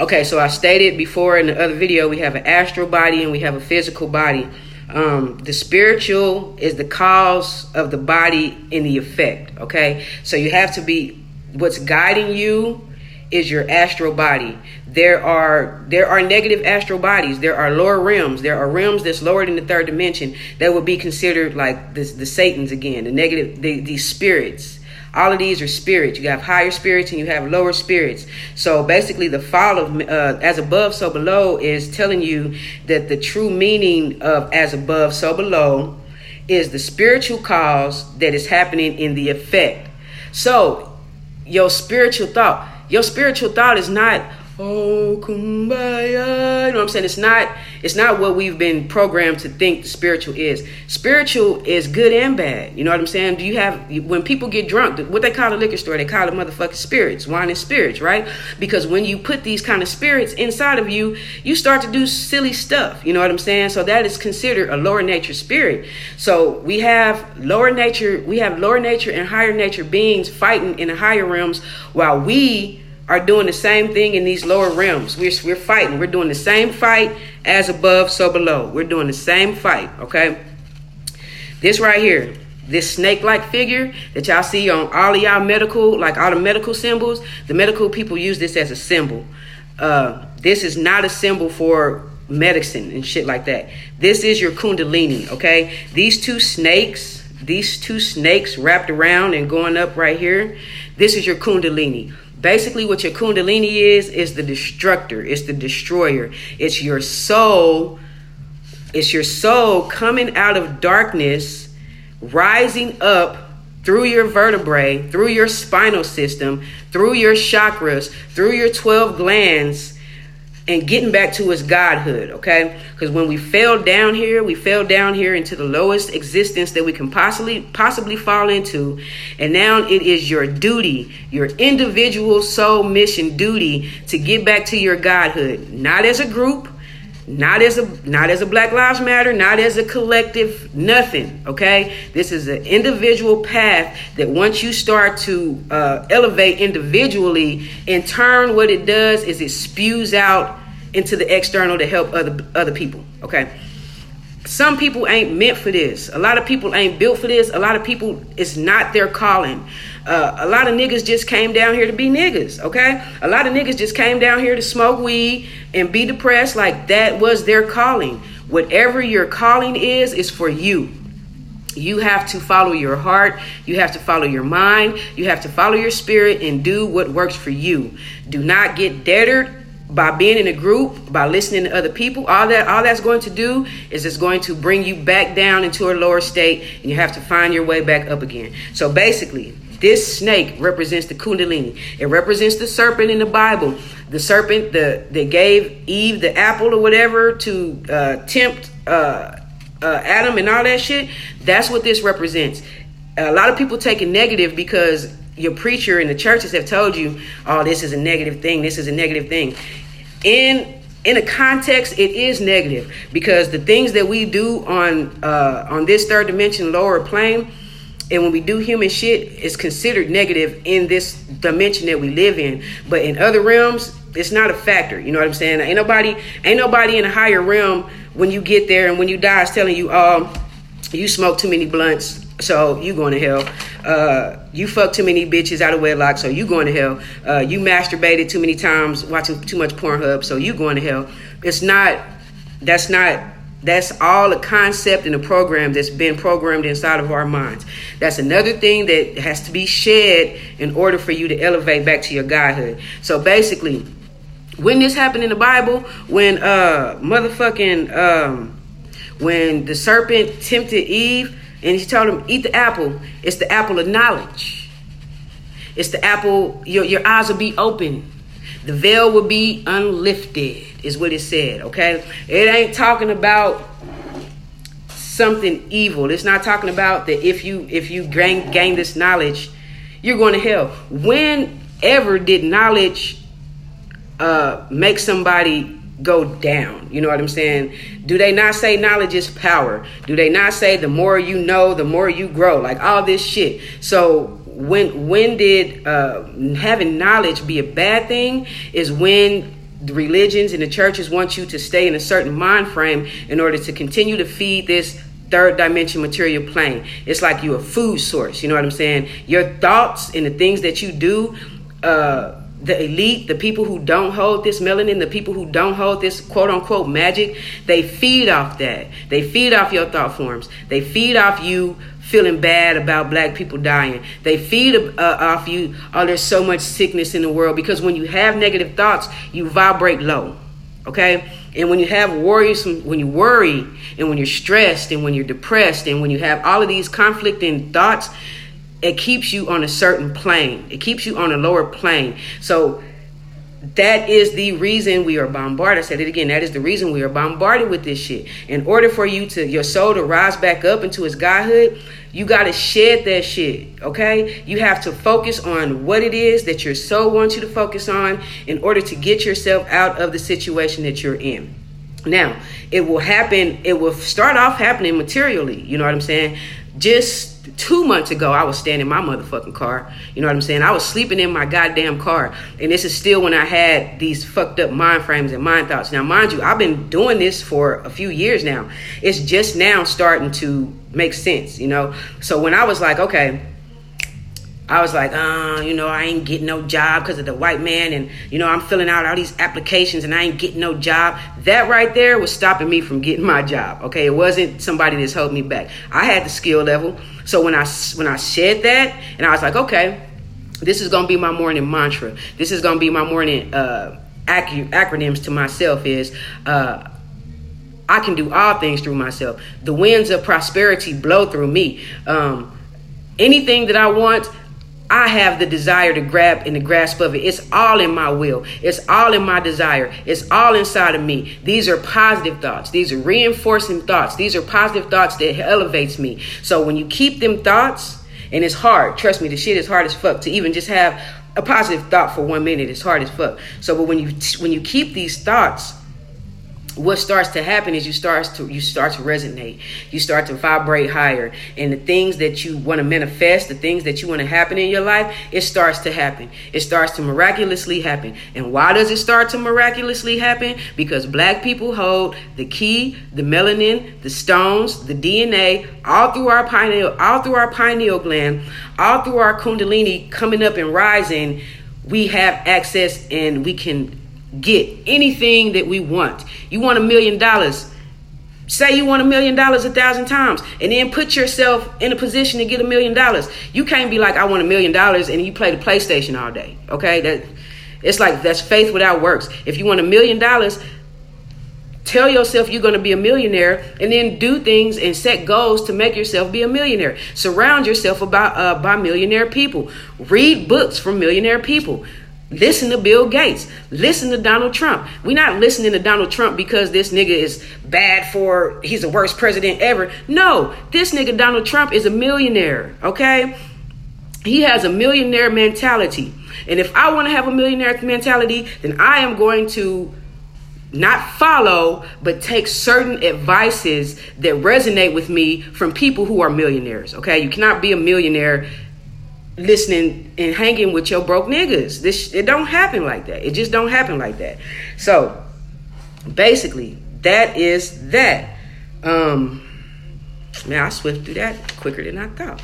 Speaker 1: Okay, so I stated before in the other video, we have an astral body and we have a physical body. The spiritual is the cause of the body and the effect. Okay, so you have to be, what's guiding you is your astral body. There are negative astral bodies. There are lower realms. There are realms that's lower than the third dimension that would be considered like the Satans again, the negative, these spirits. All of these are spirits. You have higher spirits and you have lower spirits. So basically the fall of as above, so below is telling you that the true meaning of as above, so below is the spiritual cause that is happening in the effect. So your spiritual thought is not, oh, kumbaya. You know what I'm saying? It's not what we've been programmed to think spiritual is. Spiritual is good and bad. You know what I'm saying? When people get drunk, what they call the liquor store, they call it motherfucking spirits, wine and spirits, right? Because when you put these kind of spirits inside of you, you start to do silly stuff. You know what I'm saying? So that is considered a lower nature spirit. So we have lower nature and higher nature beings fighting in the higher realms, while we are doing the same thing in these lower realms. We're fighting. We're doing the same fight as above, so below. We're doing the same fight, okay? This right here, this snake-like figure that y'all see on all of y'all medical, like all the medical symbols, the medical people use this as a symbol. This is not a symbol for medicine and shit like that. This is your kundalini, okay? These two snakes wrapped around and going up right here, this is your kundalini. Basically, what your kundalini is the destructor. It's the destroyer. It's your soul. It's your soul coming out of darkness, rising up through your vertebrae, through your spinal system, through your chakras, through your 12 glands, and getting back to its godhood, okay? Because when we fell down here into the lowest existence that we can possibly fall into. And now it is your duty, your individual soul mission duty, to get back to your godhood. Not as a group, not as a Black Lives Matter, not as a collective, nothing, okay? This is an individual path that once you start to elevate individually, in turn what it does is it spews out into the external to help other people, okay? Some people ain't meant for this. A lot of people ain't built for this. A lot of people, it's not their calling. A lot of niggas just came down here to be niggas, okay? A lot of niggas just came down here to smoke weed and be depressed. Like, that was their calling. Whatever your calling is for you. You have to follow your heart. You have to follow your mind. You have to follow your spirit and do what works for you. Do not get deadered by being in a group, by listening to other people. All that's going to do is it's going to bring you back down into a lower state, and you have to find your way back up again. So basically, this snake represents the kundalini. It represents the serpent in the Bible. The serpent that gave Eve the apple or whatever to tempt Adam and all that shit. That's what this represents. A lot of people take it negative because your preacher and the churches have told you, oh, this is a negative thing. This is a negative thing. In a context, it is negative, because the things that we do on this third dimension, lower plane, and when we do human shit, is considered negative in this dimension that we live in. But in other realms, it's not a factor. You know what I'm saying? Ain't nobody in a higher realm when you get there and when you die is telling you, oh, you smoke too many blunts, so you going to hell. You fuck too many bitches out of wedlock, so you going to hell. You masturbated too many times watching too much Pornhub, so you going to hell. That's all a concept and a program that's been programmed inside of our minds. That's another thing that has to be shed in order for you to elevate back to your godhood. So basically, when this happened in the Bible, when when the serpent tempted Eve and he told him, eat the apple, it's the apple of knowledge. It's the apple, your eyes will be open. The veil will be unlifted, is what it said, okay? It ain't talking about something evil. It's not talking about that if you gain this knowledge, you're going to hell. Whenever did knowledge make somebody go down? You know what I'm saying? Do they not say knowledge is power? Do they not say the more you know, the more you grow? Like all this shit. So when did having knowledge be a bad thing? Is when The religions and the churches want you to stay in a certain mind frame in order to continue to feed this third dimension material plane. It's like you're a food source. You know what I'm saying? Your thoughts and the things that you do, the elite, the people who don't hold this melanin, the people who don't hold this quote unquote magic, they feed off that. They feed off your thought forms. They feed off you feeling bad about black people dying. They feed off you, oh, there's so much sickness in the world. Because when you have negative thoughts, you vibrate low. Okay? And when you have worries, when you worry, and when you're stressed, and when you're depressed, and when you have all of these conflicting thoughts, it keeps you on a certain plane. It keeps you on a lower plane. So that is the reason we are bombarded. I said it again. That is the reason we are bombarded with this shit. In order for your soul to rise back up into its godhood, you got to shed that shit, okay? You have to focus on what it is that your soul wants you to focus on in order to get yourself out of the situation that you're in. Now, it will happen. It will start off happening materially. You know what I'm saying? Just 2 months ago, I was staying in my motherfucking car. You know what I'm saying? I was sleeping in my goddamn car. And this is still when I had these fucked up mind frames and mind thoughts. Now, mind you, I've been doing this for a few years now. It's just now starting to make sense, you know? So when I was like, okay, I was like, I ain't getting no job because of the white man. And, I'm filling out all these applications and I ain't getting no job. That right there was stopping me from getting my job. Okay. It wasn't somebody that's held me back. I had the skill level. So when I shed that and I was like, okay, this is going to be my morning mantra. This is going to be my morning acronyms to myself is, I can do all things through myself. The winds of prosperity blow through me. Anything that I want, I have the desire to grab in the grasp of it. It's all in my will. It's all in my desire. It's all inside of me. These are positive thoughts. These are reinforcing thoughts. These are positive thoughts that elevates me. So when you keep them thoughts, and it's hard, trust me, the shit is hard as fuck to even just have a positive thought for 1 minute. It's hard as fuck. So but when you keep these thoughts, what starts to happen is you start to resonate. You start to vibrate higher. And the things that you want to manifest, the things that you want to happen in your life, it starts to happen. It starts to miraculously happen. And why does it start to miraculously happen? Because black people hold the key, the melanin, the stones, the DNA, all through our pineal gland, all through our kundalini coming up and rising. We have access and we can get anything that we want. You want $1 million. Say you want $1 million 1,000 times and then put yourself in a position to get $1 million. You can't be like, I want $1 million and you play the PlayStation all day. Okay? That's faith without works. If you want $1 million, tell yourself you're going to be a millionaire and then do things and set goals to make yourself be a millionaire. Surround yourself by millionaire people. Read books from millionaire people. Listen to Bill Gates. Listen to Donald Trump. We're not listening to Donald Trump because this nigga is bad he's the worst president ever. No, this nigga Donald Trump is a millionaire, okay? He has a millionaire mentality. And if I want to have a millionaire mentality, then I am going to not follow, but take certain advices that resonate with me from people who are millionaires, okay? You cannot be a millionaire listening and hanging with your broke niggas. It don't happen like that. It just don't happen like that. So basically that is that. Man, I swift through that quicker than I thought.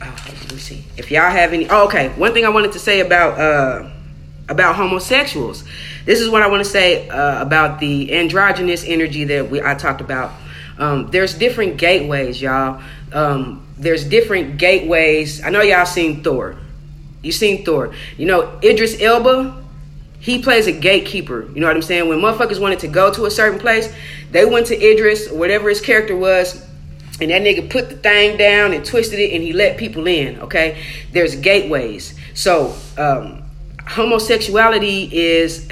Speaker 1: Let me see if y'all have any. Okay, one thing I wanted to say about homosexuals. This is what I want to say about the androgynous energy that I talked about. There's different gateways, y'all. There's different gateways. I know y'all seen Thor. You seen Thor. Idris Elba, he plays a gatekeeper. You know what I'm saying? When motherfuckers wanted to go to a certain place, they went to Idris, or whatever his character was, and that nigga put the thing down and twisted it and he let people in, okay? There's gateways. So, homosexuality is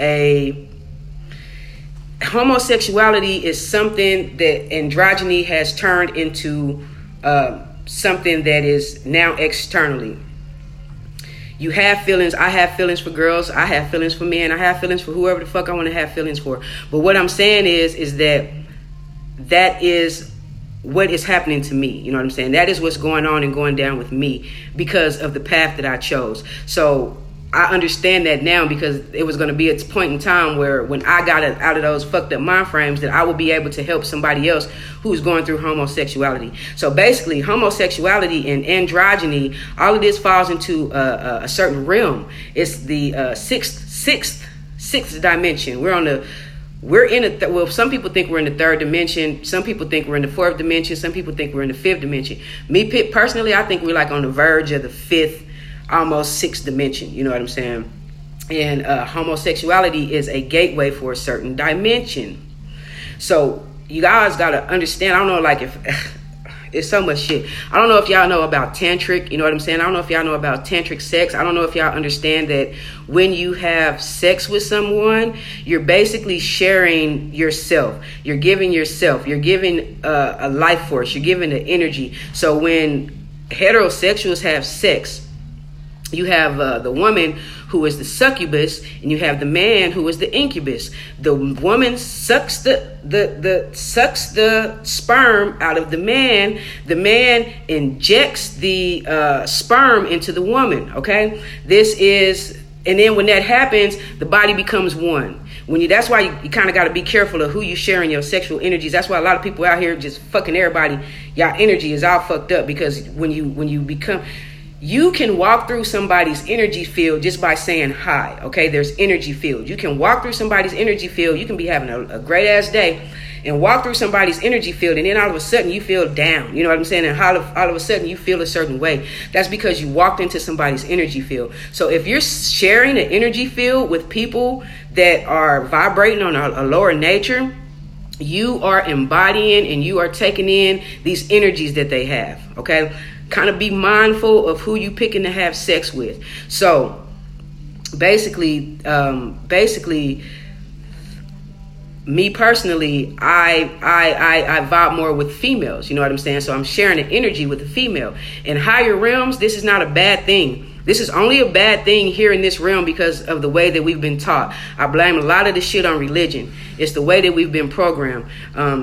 Speaker 1: something that androgyny has turned into something that is now externally. You have feelings. I have feelings for girls. I have feelings for men. I have feelings for whoever the fuck I want to have feelings for. But what I'm saying is that is what is happening to me. You know what I'm saying? That is what's going on and going down with me because of the path that I chose. So I understand that now, because it was going to be a point in time where when I got out of those fucked up mind frames, that I would be able to help somebody else who's going through homosexuality. So basically, homosexuality and androgyny, all of this falls into a certain realm. It's the sixth dimension. Well, some people think we're in the third dimension. Some people think we're in the fourth dimension. Some people think we're in the fifth dimension. Me personally, I think we're like on the verge of the fifth, almost sixth dimension. You know what I'm saying? And homosexuality is a gateway for a certain dimension. So you guys gotta understand. I don't know, like, if it's so much shit. I don't know if y'all know about tantric. You know what I'm saying? I don't know if y'all know about tantric sex. I don't know if y'all understand that when you have sex with someone, you're basically sharing yourself. You're giving yourself. You're giving a life force. You're giving the energy. So when heterosexuals have sex, you have the woman who is the succubus, and you have the man who is the incubus. The woman sucks the sperm out of the man. The man injects the sperm into the woman. Okay, and then when that happens, the body becomes one. That's why you kind of got to be careful of who you sharing your sexual energies. That's why a lot of people out here just fucking everybody. Y'all energy is all fucked up, because when you become, you can walk through somebody's energy field just by saying hi. Okay, there's energy field. You can walk through somebody's energy field. You can be having a great ass day and walk through somebody's energy field, and then all of a sudden you feel down. You know what I'm saying? And all of a sudden you feel a certain way. That's because you walked into somebody's energy field. So if you're sharing an energy field with people that are vibrating on a lower nature, you are embodying and you are taking in these energies that they have. Okay, kind of be mindful of who you picking to have sex with. So basically, me personally, I vibe more with females. You know what I'm saying? So I'm sharing an energy with a female. In higher realms, this is not a bad thing. This is only a bad thing here in this realm because of the way that we've been taught. I blame a lot of the shit on religion. It's the way that we've been programmed.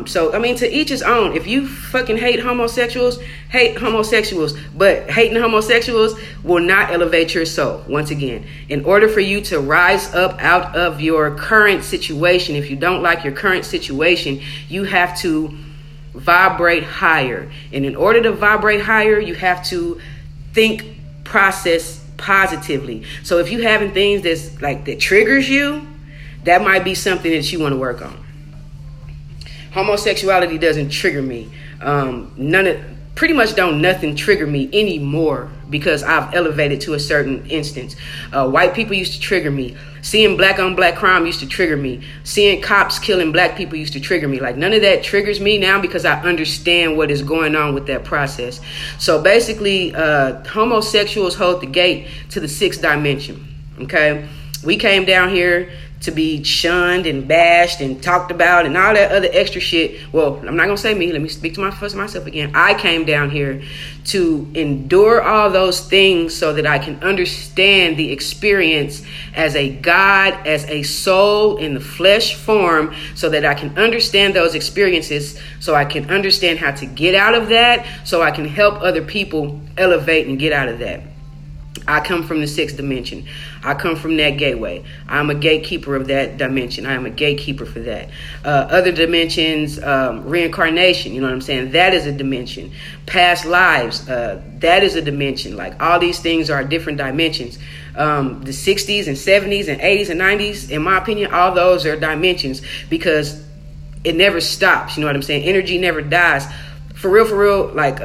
Speaker 1: So, I mean, to each his own. If you fucking hate homosexuals. But hating homosexuals will not elevate your soul. Once again, in order for you to rise up out of your current situation, if you don't like your current situation, you have to vibrate higher. And in order to vibrate higher, you have to think, process positively. So if you having things that triggers you, that might be something that you want to work on. Homosexuality doesn't trigger me. Pretty much nothing trigger me anymore, because I've elevated to a certain instance. White people used to trigger me. Seeing black on black crime used to trigger me. Seeing cops killing black people used to trigger me. Like, none of that triggers me now, because I understand what is going on with that process. So basically, homosexuals hold the gate to the sixth dimension. Okay, we came down here to be shunned and bashed and talked about and all that other extra shit. Well, I'm not gonna say me. Let me speak to myself again. I came down here to endure all those things so that I can understand the experience as a God, as a soul in the flesh form, so that I can understand those experiences, so I can understand how to get out of that, so I can help other people elevate and get out of that. I come from the sixth dimension. I come from that gateway. I'm a gatekeeper of that dimension. I am a gatekeeper for that. Other dimensions, reincarnation, you know what I'm saying? That is a dimension. Past lives, that is a dimension. Like, all these things are different dimensions. The 60s and 70s and 80s and 90s, in my opinion, all those are dimensions, because it never stops. You know what I'm saying? Energy never dies. For real, like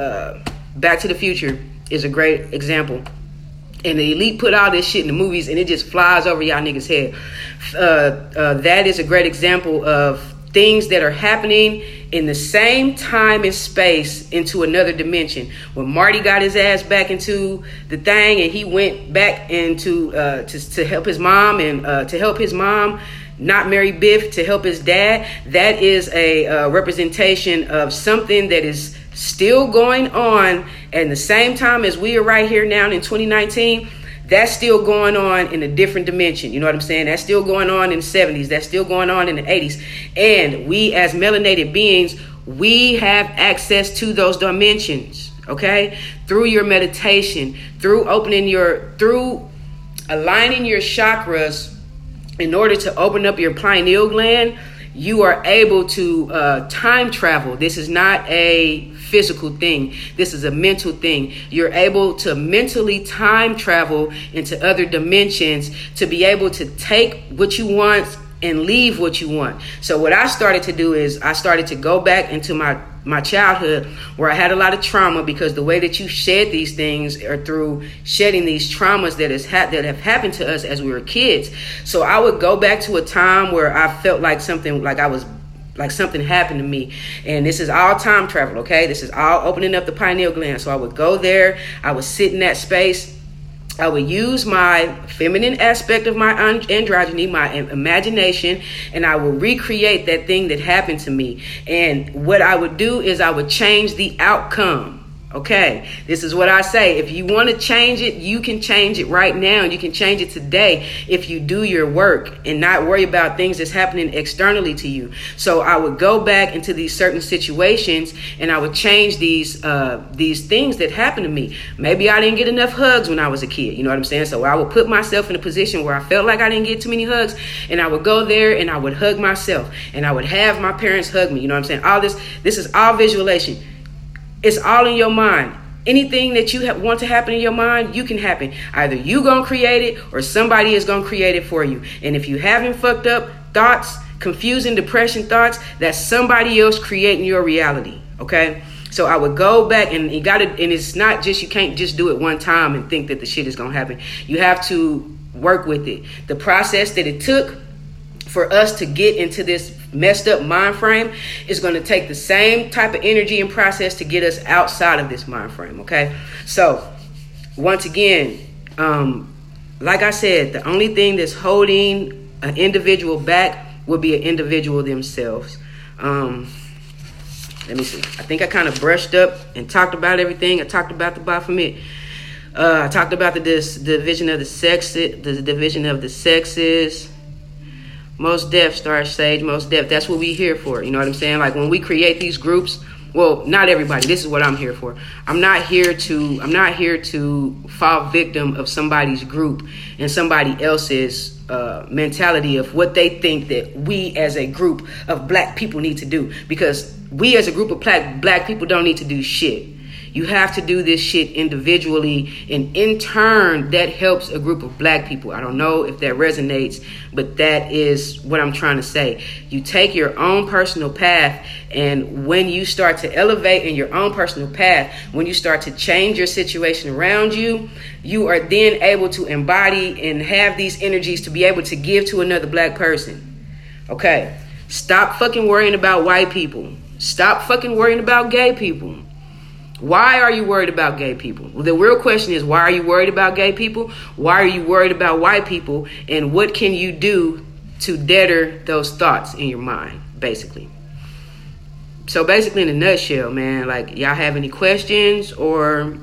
Speaker 1: Back to the Future is a great example. And the elite put all this shit in the movies, and it just flies over y'all niggas' head. That is a great example of things that are happening in the same time and space into another dimension. When Marty got his ass back into the thing, and he went back into to help his mom, and to help his mom not marry Biff, to help his dad, that is a representation of something that is still going on at the same time as we are right here now in 2019. That's still going on in a different dimension. You know what I'm saying? That's still going on in the 70s. That's still going on in the 80s. And we, as melanated beings, we have access to those dimensions, okay? Through your meditation, through aligning your chakras in order to open up your pineal gland, you are able to time travel. This is not a physical thing. This is a mental thing. You're able to mentally time travel into other dimensions to be able to take what you want and leave what you want. So what I started to do is I started to go back into my childhood where I had a lot of trauma, because the way that you shed these things are through shedding these traumas that have happened to us as we were kids. So I would go back to a time where I felt like something happened to me, and this is all time travel, okay? This is all opening up the pineal gland. So I would go there, I would sit in that space, I would use my feminine aspect of my androgyny, my imagination, and I would recreate that thing that happened to me. And what I would do is I would change the outcome. Okay, this is what I say. If you want to change it, you can change it right now. You can change it today if you do your work and not worry about things that's happening externally to you. So I would go back into these certain situations and I would change these things that happened to me. Maybe I didn't get enough hugs when I was a kid. You know what I'm saying? So I would put myself in a position where I felt like I didn't get too many hugs, and I would go there and I would hug myself, and I would have my parents hug me. You know what I'm saying? All this is all visualization. It's all in your mind. Anything that you want to happen in your mind, you can happen. Either you gonna create it or somebody is gonna create it for you. And if you having fucked up thoughts, confusing depression thoughts, that's somebody else creating your reality. Okay? So I would go back, and it's not just, you can't just do it one time and think that the shit is gonna happen. You have to work with it. The process that it took for us to get into this messed up mind frame is going to take the same type of energy and process to get us outside of this mind frame. Okay, so once again, like I said, the only thing that's holding an individual back will be an individual themselves. Let me see. I think I kind of brushed up and talked about everything. I talked about the Baphomet. I talked about the division of the sexes. Most deaf, Star Sage, most deaf. That's what we here for. You know what I'm saying? Like when we create these groups, well, not everybody. This is what I'm here for. I'm not here to fall victim of somebody's group and somebody else's mentality of what they think that we as a group of black people need to do. Because we as a group of black people don't need to do shit. You have to do this shit individually, and in turn, that helps a group of black people. I don't know if that resonates, but that is what I'm trying to say. You take your own personal path, and when you start to elevate in your own personal path, when you start to change your situation around you, you are then able to embody and have these energies to be able to give to another black person. Okay? Stop fucking worrying about white people. Stop fucking worrying about gay people. Why are you worried about gay people? Well, the real question is, why are you worried about gay people? Why are you worried about white people? And what can you do to deter those thoughts in your mind, basically? So basically, in a nutshell, man, like, y'all have any questions, or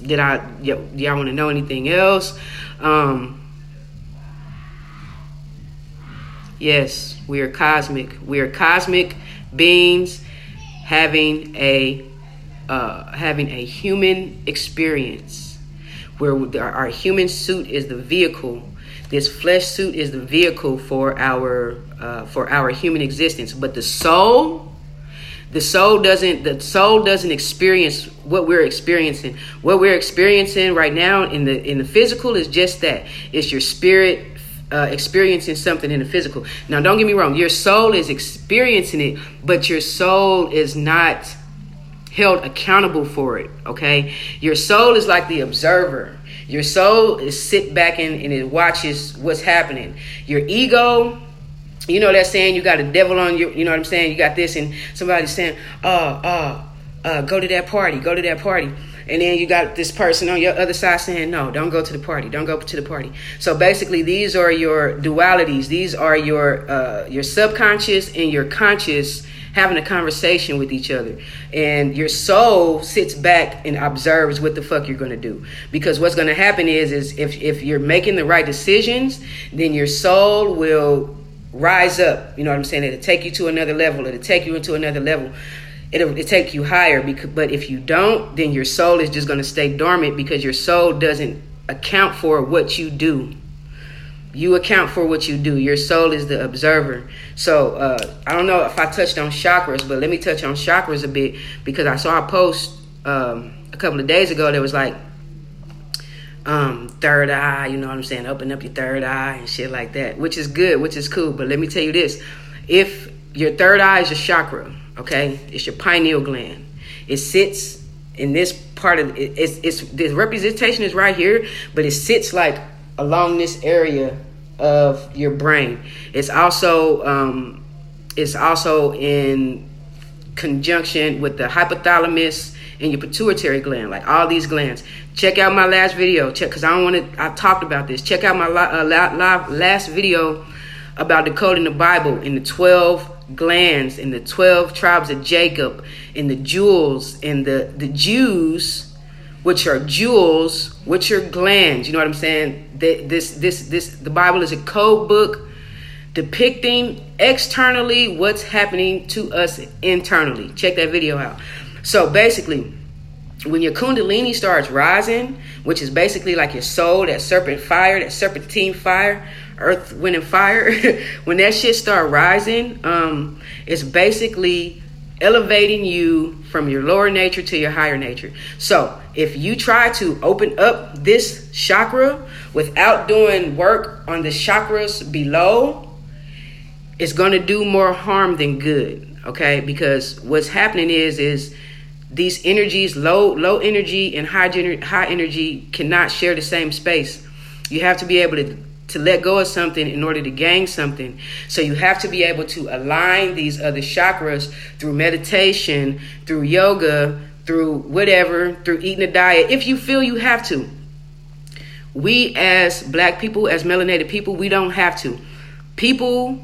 Speaker 1: y'all want to know anything else? Yes, we are cosmic. We are cosmic beings having a human experience, where our human suit is the vehicle. This flesh suit is the vehicle for our human existence. But the soul doesn't experience what we're experiencing. What we're experiencing right now in the physical is just that. It's your spirit experiencing something in the physical. Now, don't get me wrong. Your soul is experiencing it, but your soul is not held accountable for it. Okay, your soul is like the observer. Your soul is sit back and it watches what's happening. Your ego, you know that saying, you got a devil on you. You know what I'm saying? You got this, and somebody's saying, go to that party, and then you got this person on your other side saying, no, don't go to the party. So basically, these are your dualities. These are your subconscious and your conscious having a conversation with each other, and your soul sits back and observes what the fuck you're going to do. Because what's going to happen is if you're making the right decisions, then your soul will rise up. You know what I'm saying? It'll take you to another level. It'll take you into another level. It'll take you higher. But if you don't, then your soul is just going to stay dormant, because your soul doesn't account for what you do. You account for what you do. Your soul is the observer. So I don't know if I touched on chakras, but let me touch on chakras a bit, because I saw a post a couple of days ago that was like, third eye, you know what I'm saying? Open up your third eye and shit like that, which is good, which is cool. But let me tell you this. If your third eye is your chakra, okay, it's your pineal gland. It sits in this part of it's the representation is right here, but it sits like along this area of your brain. It's also in conjunction with the hypothalamus and your pituitary gland, like all these glands. Check out my last video, because I talked about this. Check out my last video about decoding the Bible in the 12 glands, in the 12 tribes of Jacob, in the jewels, in the Jews, which are jewels, which are glands. You know what I'm saying? The Bible is a code book depicting externally what's happening to us internally. Check that video out. So basically, when your Kundalini starts rising, which is basically like your soul, that serpent fire, that serpentine fire, earth, wind, and fire, when that shit start rising, it's basically elevating you from your lower nature to your higher nature. So if you try to open up this chakra without doing work on the chakras below, it's going to do more harm than good, okay? Because what's happening is these energies, low energy and high energy, cannot share the same space. You have to be able to let go of something in order to gain something. So you have to be able to align these other chakras through meditation, through yoga, through whatever, through eating a diet, if you feel you have to. We as black people, as melanated people, we don't have to. People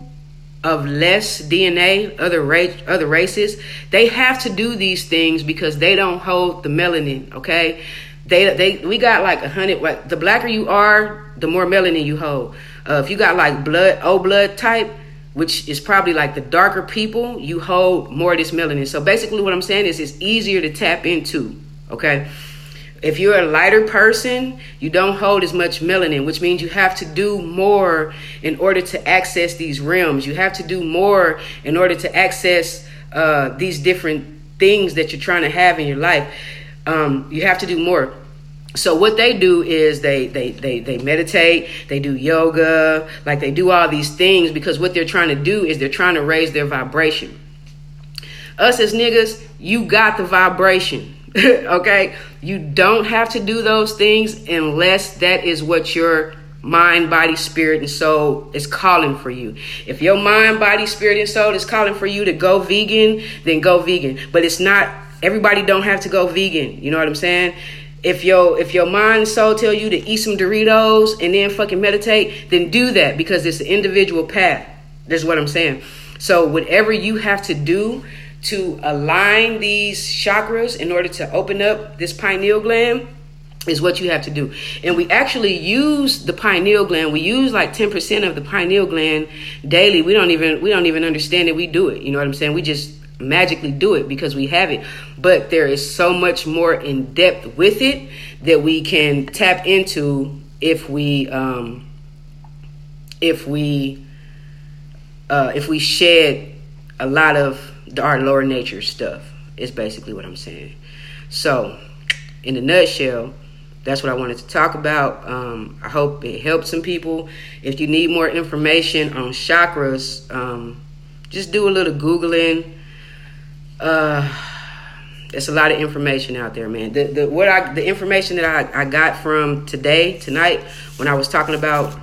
Speaker 1: of less DNA, other races, they have to do these things because they don't hold the melanin, okay? We got like 100, like the blacker you are, the more melanin you hold. If you got like O blood type, which is probably like the darker people, you hold more of this melanin. So basically what I'm saying is it's easier to tap into, okay? If you're a lighter person, you don't hold as much melanin, which means you have to do more in order to access these realms. You have to do more in order to access these different things that you're trying to have in your life. You have to do more. So what they do is they meditate, they do yoga, like they do all these things because what they're trying to do is they're trying to raise their vibration. Us as niggas, you got the vibration. Okay, you don't have to do those things unless that is what your mind, body, spirit, and soul is calling for you. If your mind, body, spirit, and soul is calling for you to go vegan, then go vegan. But it's not, everybody don't have to go vegan. You know what I'm saying? If your mind and soul tell you to eat some Doritos and then fucking meditate, then do that because it's an individual path. That's what I'm saying. So whatever you have to do to align these chakras in order to open up this pineal gland is what you have to do. And we actually use the pineal gland. We use like 10% of the pineal gland daily. We don't even understand that we do it. You know what I'm saying? We just magically do it because we have it. But there is so much more in depth with it that we can tap into if we shed a lot of our lower nature stuff, is basically what I'm saying. So in a nutshell, that's what I wanted to talk about. I hope it helped some people. If you need more information on chakras, just do a little Googling. There's a lot of information out there, man. The information that I got from tonight, when I was talking about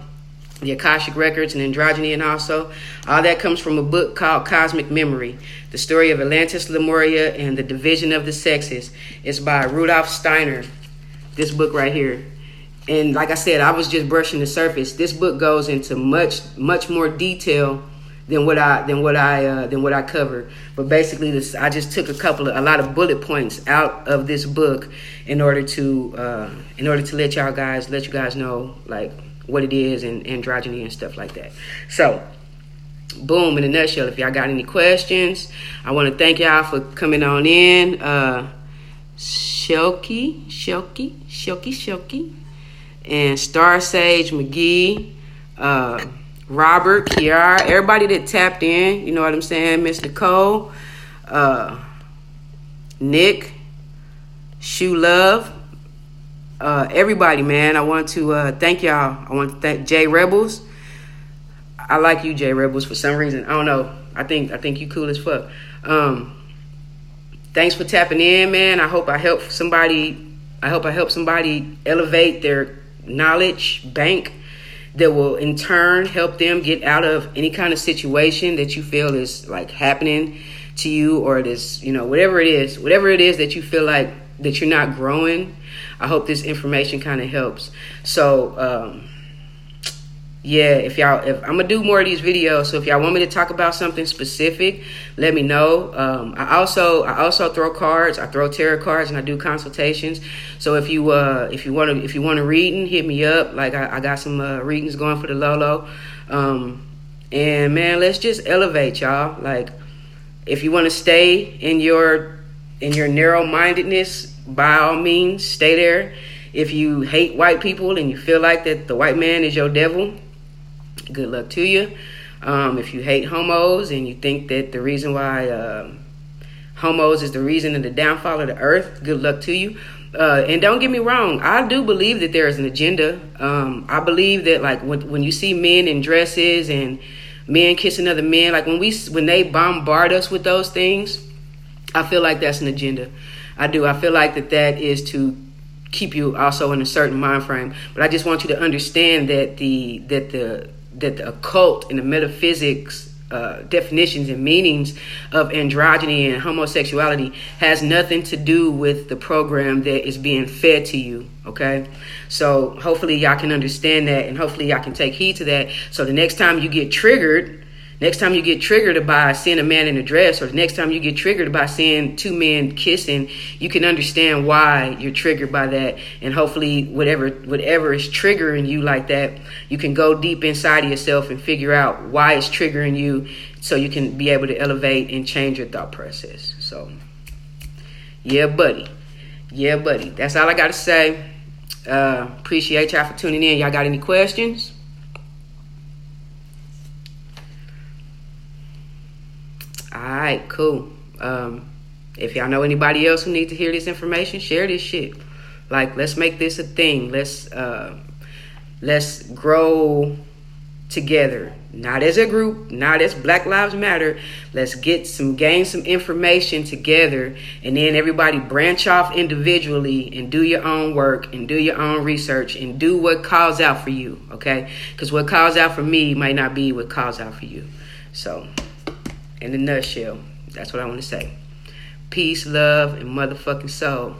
Speaker 1: the Akashic Records and Androgyny, and also all that comes from a book called Cosmic Memory, the story of Atlantis, Lemuria, and the division of the sexes. It's by Rudolf Steiner, this book right here. And like I said, I was just brushing the surface. This book goes into much more detail than what I covered. But basically, I just took a lot of bullet points out of this book in order to let you guys know like what it is and androgyny and stuff like that. So, boom, in a nutshell, if y'all got any questions, I want to thank y'all for coming on in. Shelky. and Star Sage McGee, Robert, Kiara, everybody that tapped in, you know what I'm saying, Miss Nicole, Nick, Shoe Love, everybody, man. I want to thank y'all. I want to thank J Rebels. I like you, J Rebels, for some reason. I don't know. I think you cool as fuck. Thanks for tapping in, man. I hope I help somebody elevate their knowledge bank that will in turn help them get out of any kind of situation that you feel is like happening to you, or this, you know, whatever it is that you feel like that you're not growing. I hope this information kind of helps. So yeah, if I'm gonna do more of these videos, so if y'all want me to talk about something specific, let me know. I also throw cards. I throw tarot cards, and I do consultations. So if you want a reading, hit me up. Like I got some readings going for the Lolo. And man, let's just elevate, y'all. Like, if you want to stay in your narrow-mindedness, by all means, stay there. If you hate white people and you feel like that the white man is your devil, good luck to you. If you hate homos and you think that the reason why homos is the reason of the downfall of the earth, good luck to you. And don't get me wrong, I do believe that there is an agenda. I believe that, like, when you see men in dresses and men kissing other men, like when they bombard us with those things, I feel like that's an agenda. I do. I feel like that is to keep you also in a certain mind frame. But I just want you to understand that the occult and the metaphysics definitions and meanings of androgyny and homosexuality has nothing to do with the program that is being fed to you. Okay, so hopefully y'all can understand that, and hopefully y'all can take heed to that. So the next time you get triggered by seeing a man in a dress, or the next time you get triggered by seeing two men kissing, you can understand why you're triggered by that. And hopefully whatever is triggering you like that, you can go deep inside of yourself and figure out why it's triggering you, so you can be able to elevate and change your thought process. So yeah, buddy. That's all I got to say. Appreciate y'all for tuning in. Y'all got any questions? Alright, cool. If y'all know anybody else who needs to hear this information, share this shit. Like, let's make this a thing. Let's grow together. Not as a group, not as Black Lives Matter. Let's gain some information together, and then everybody branch off individually and do your own work and do your own research and do what calls out for you, okay? Because what calls out for me might not be what calls out for you. So, in a nutshell, that's what I want to say. Peace, love, and motherfucking soul.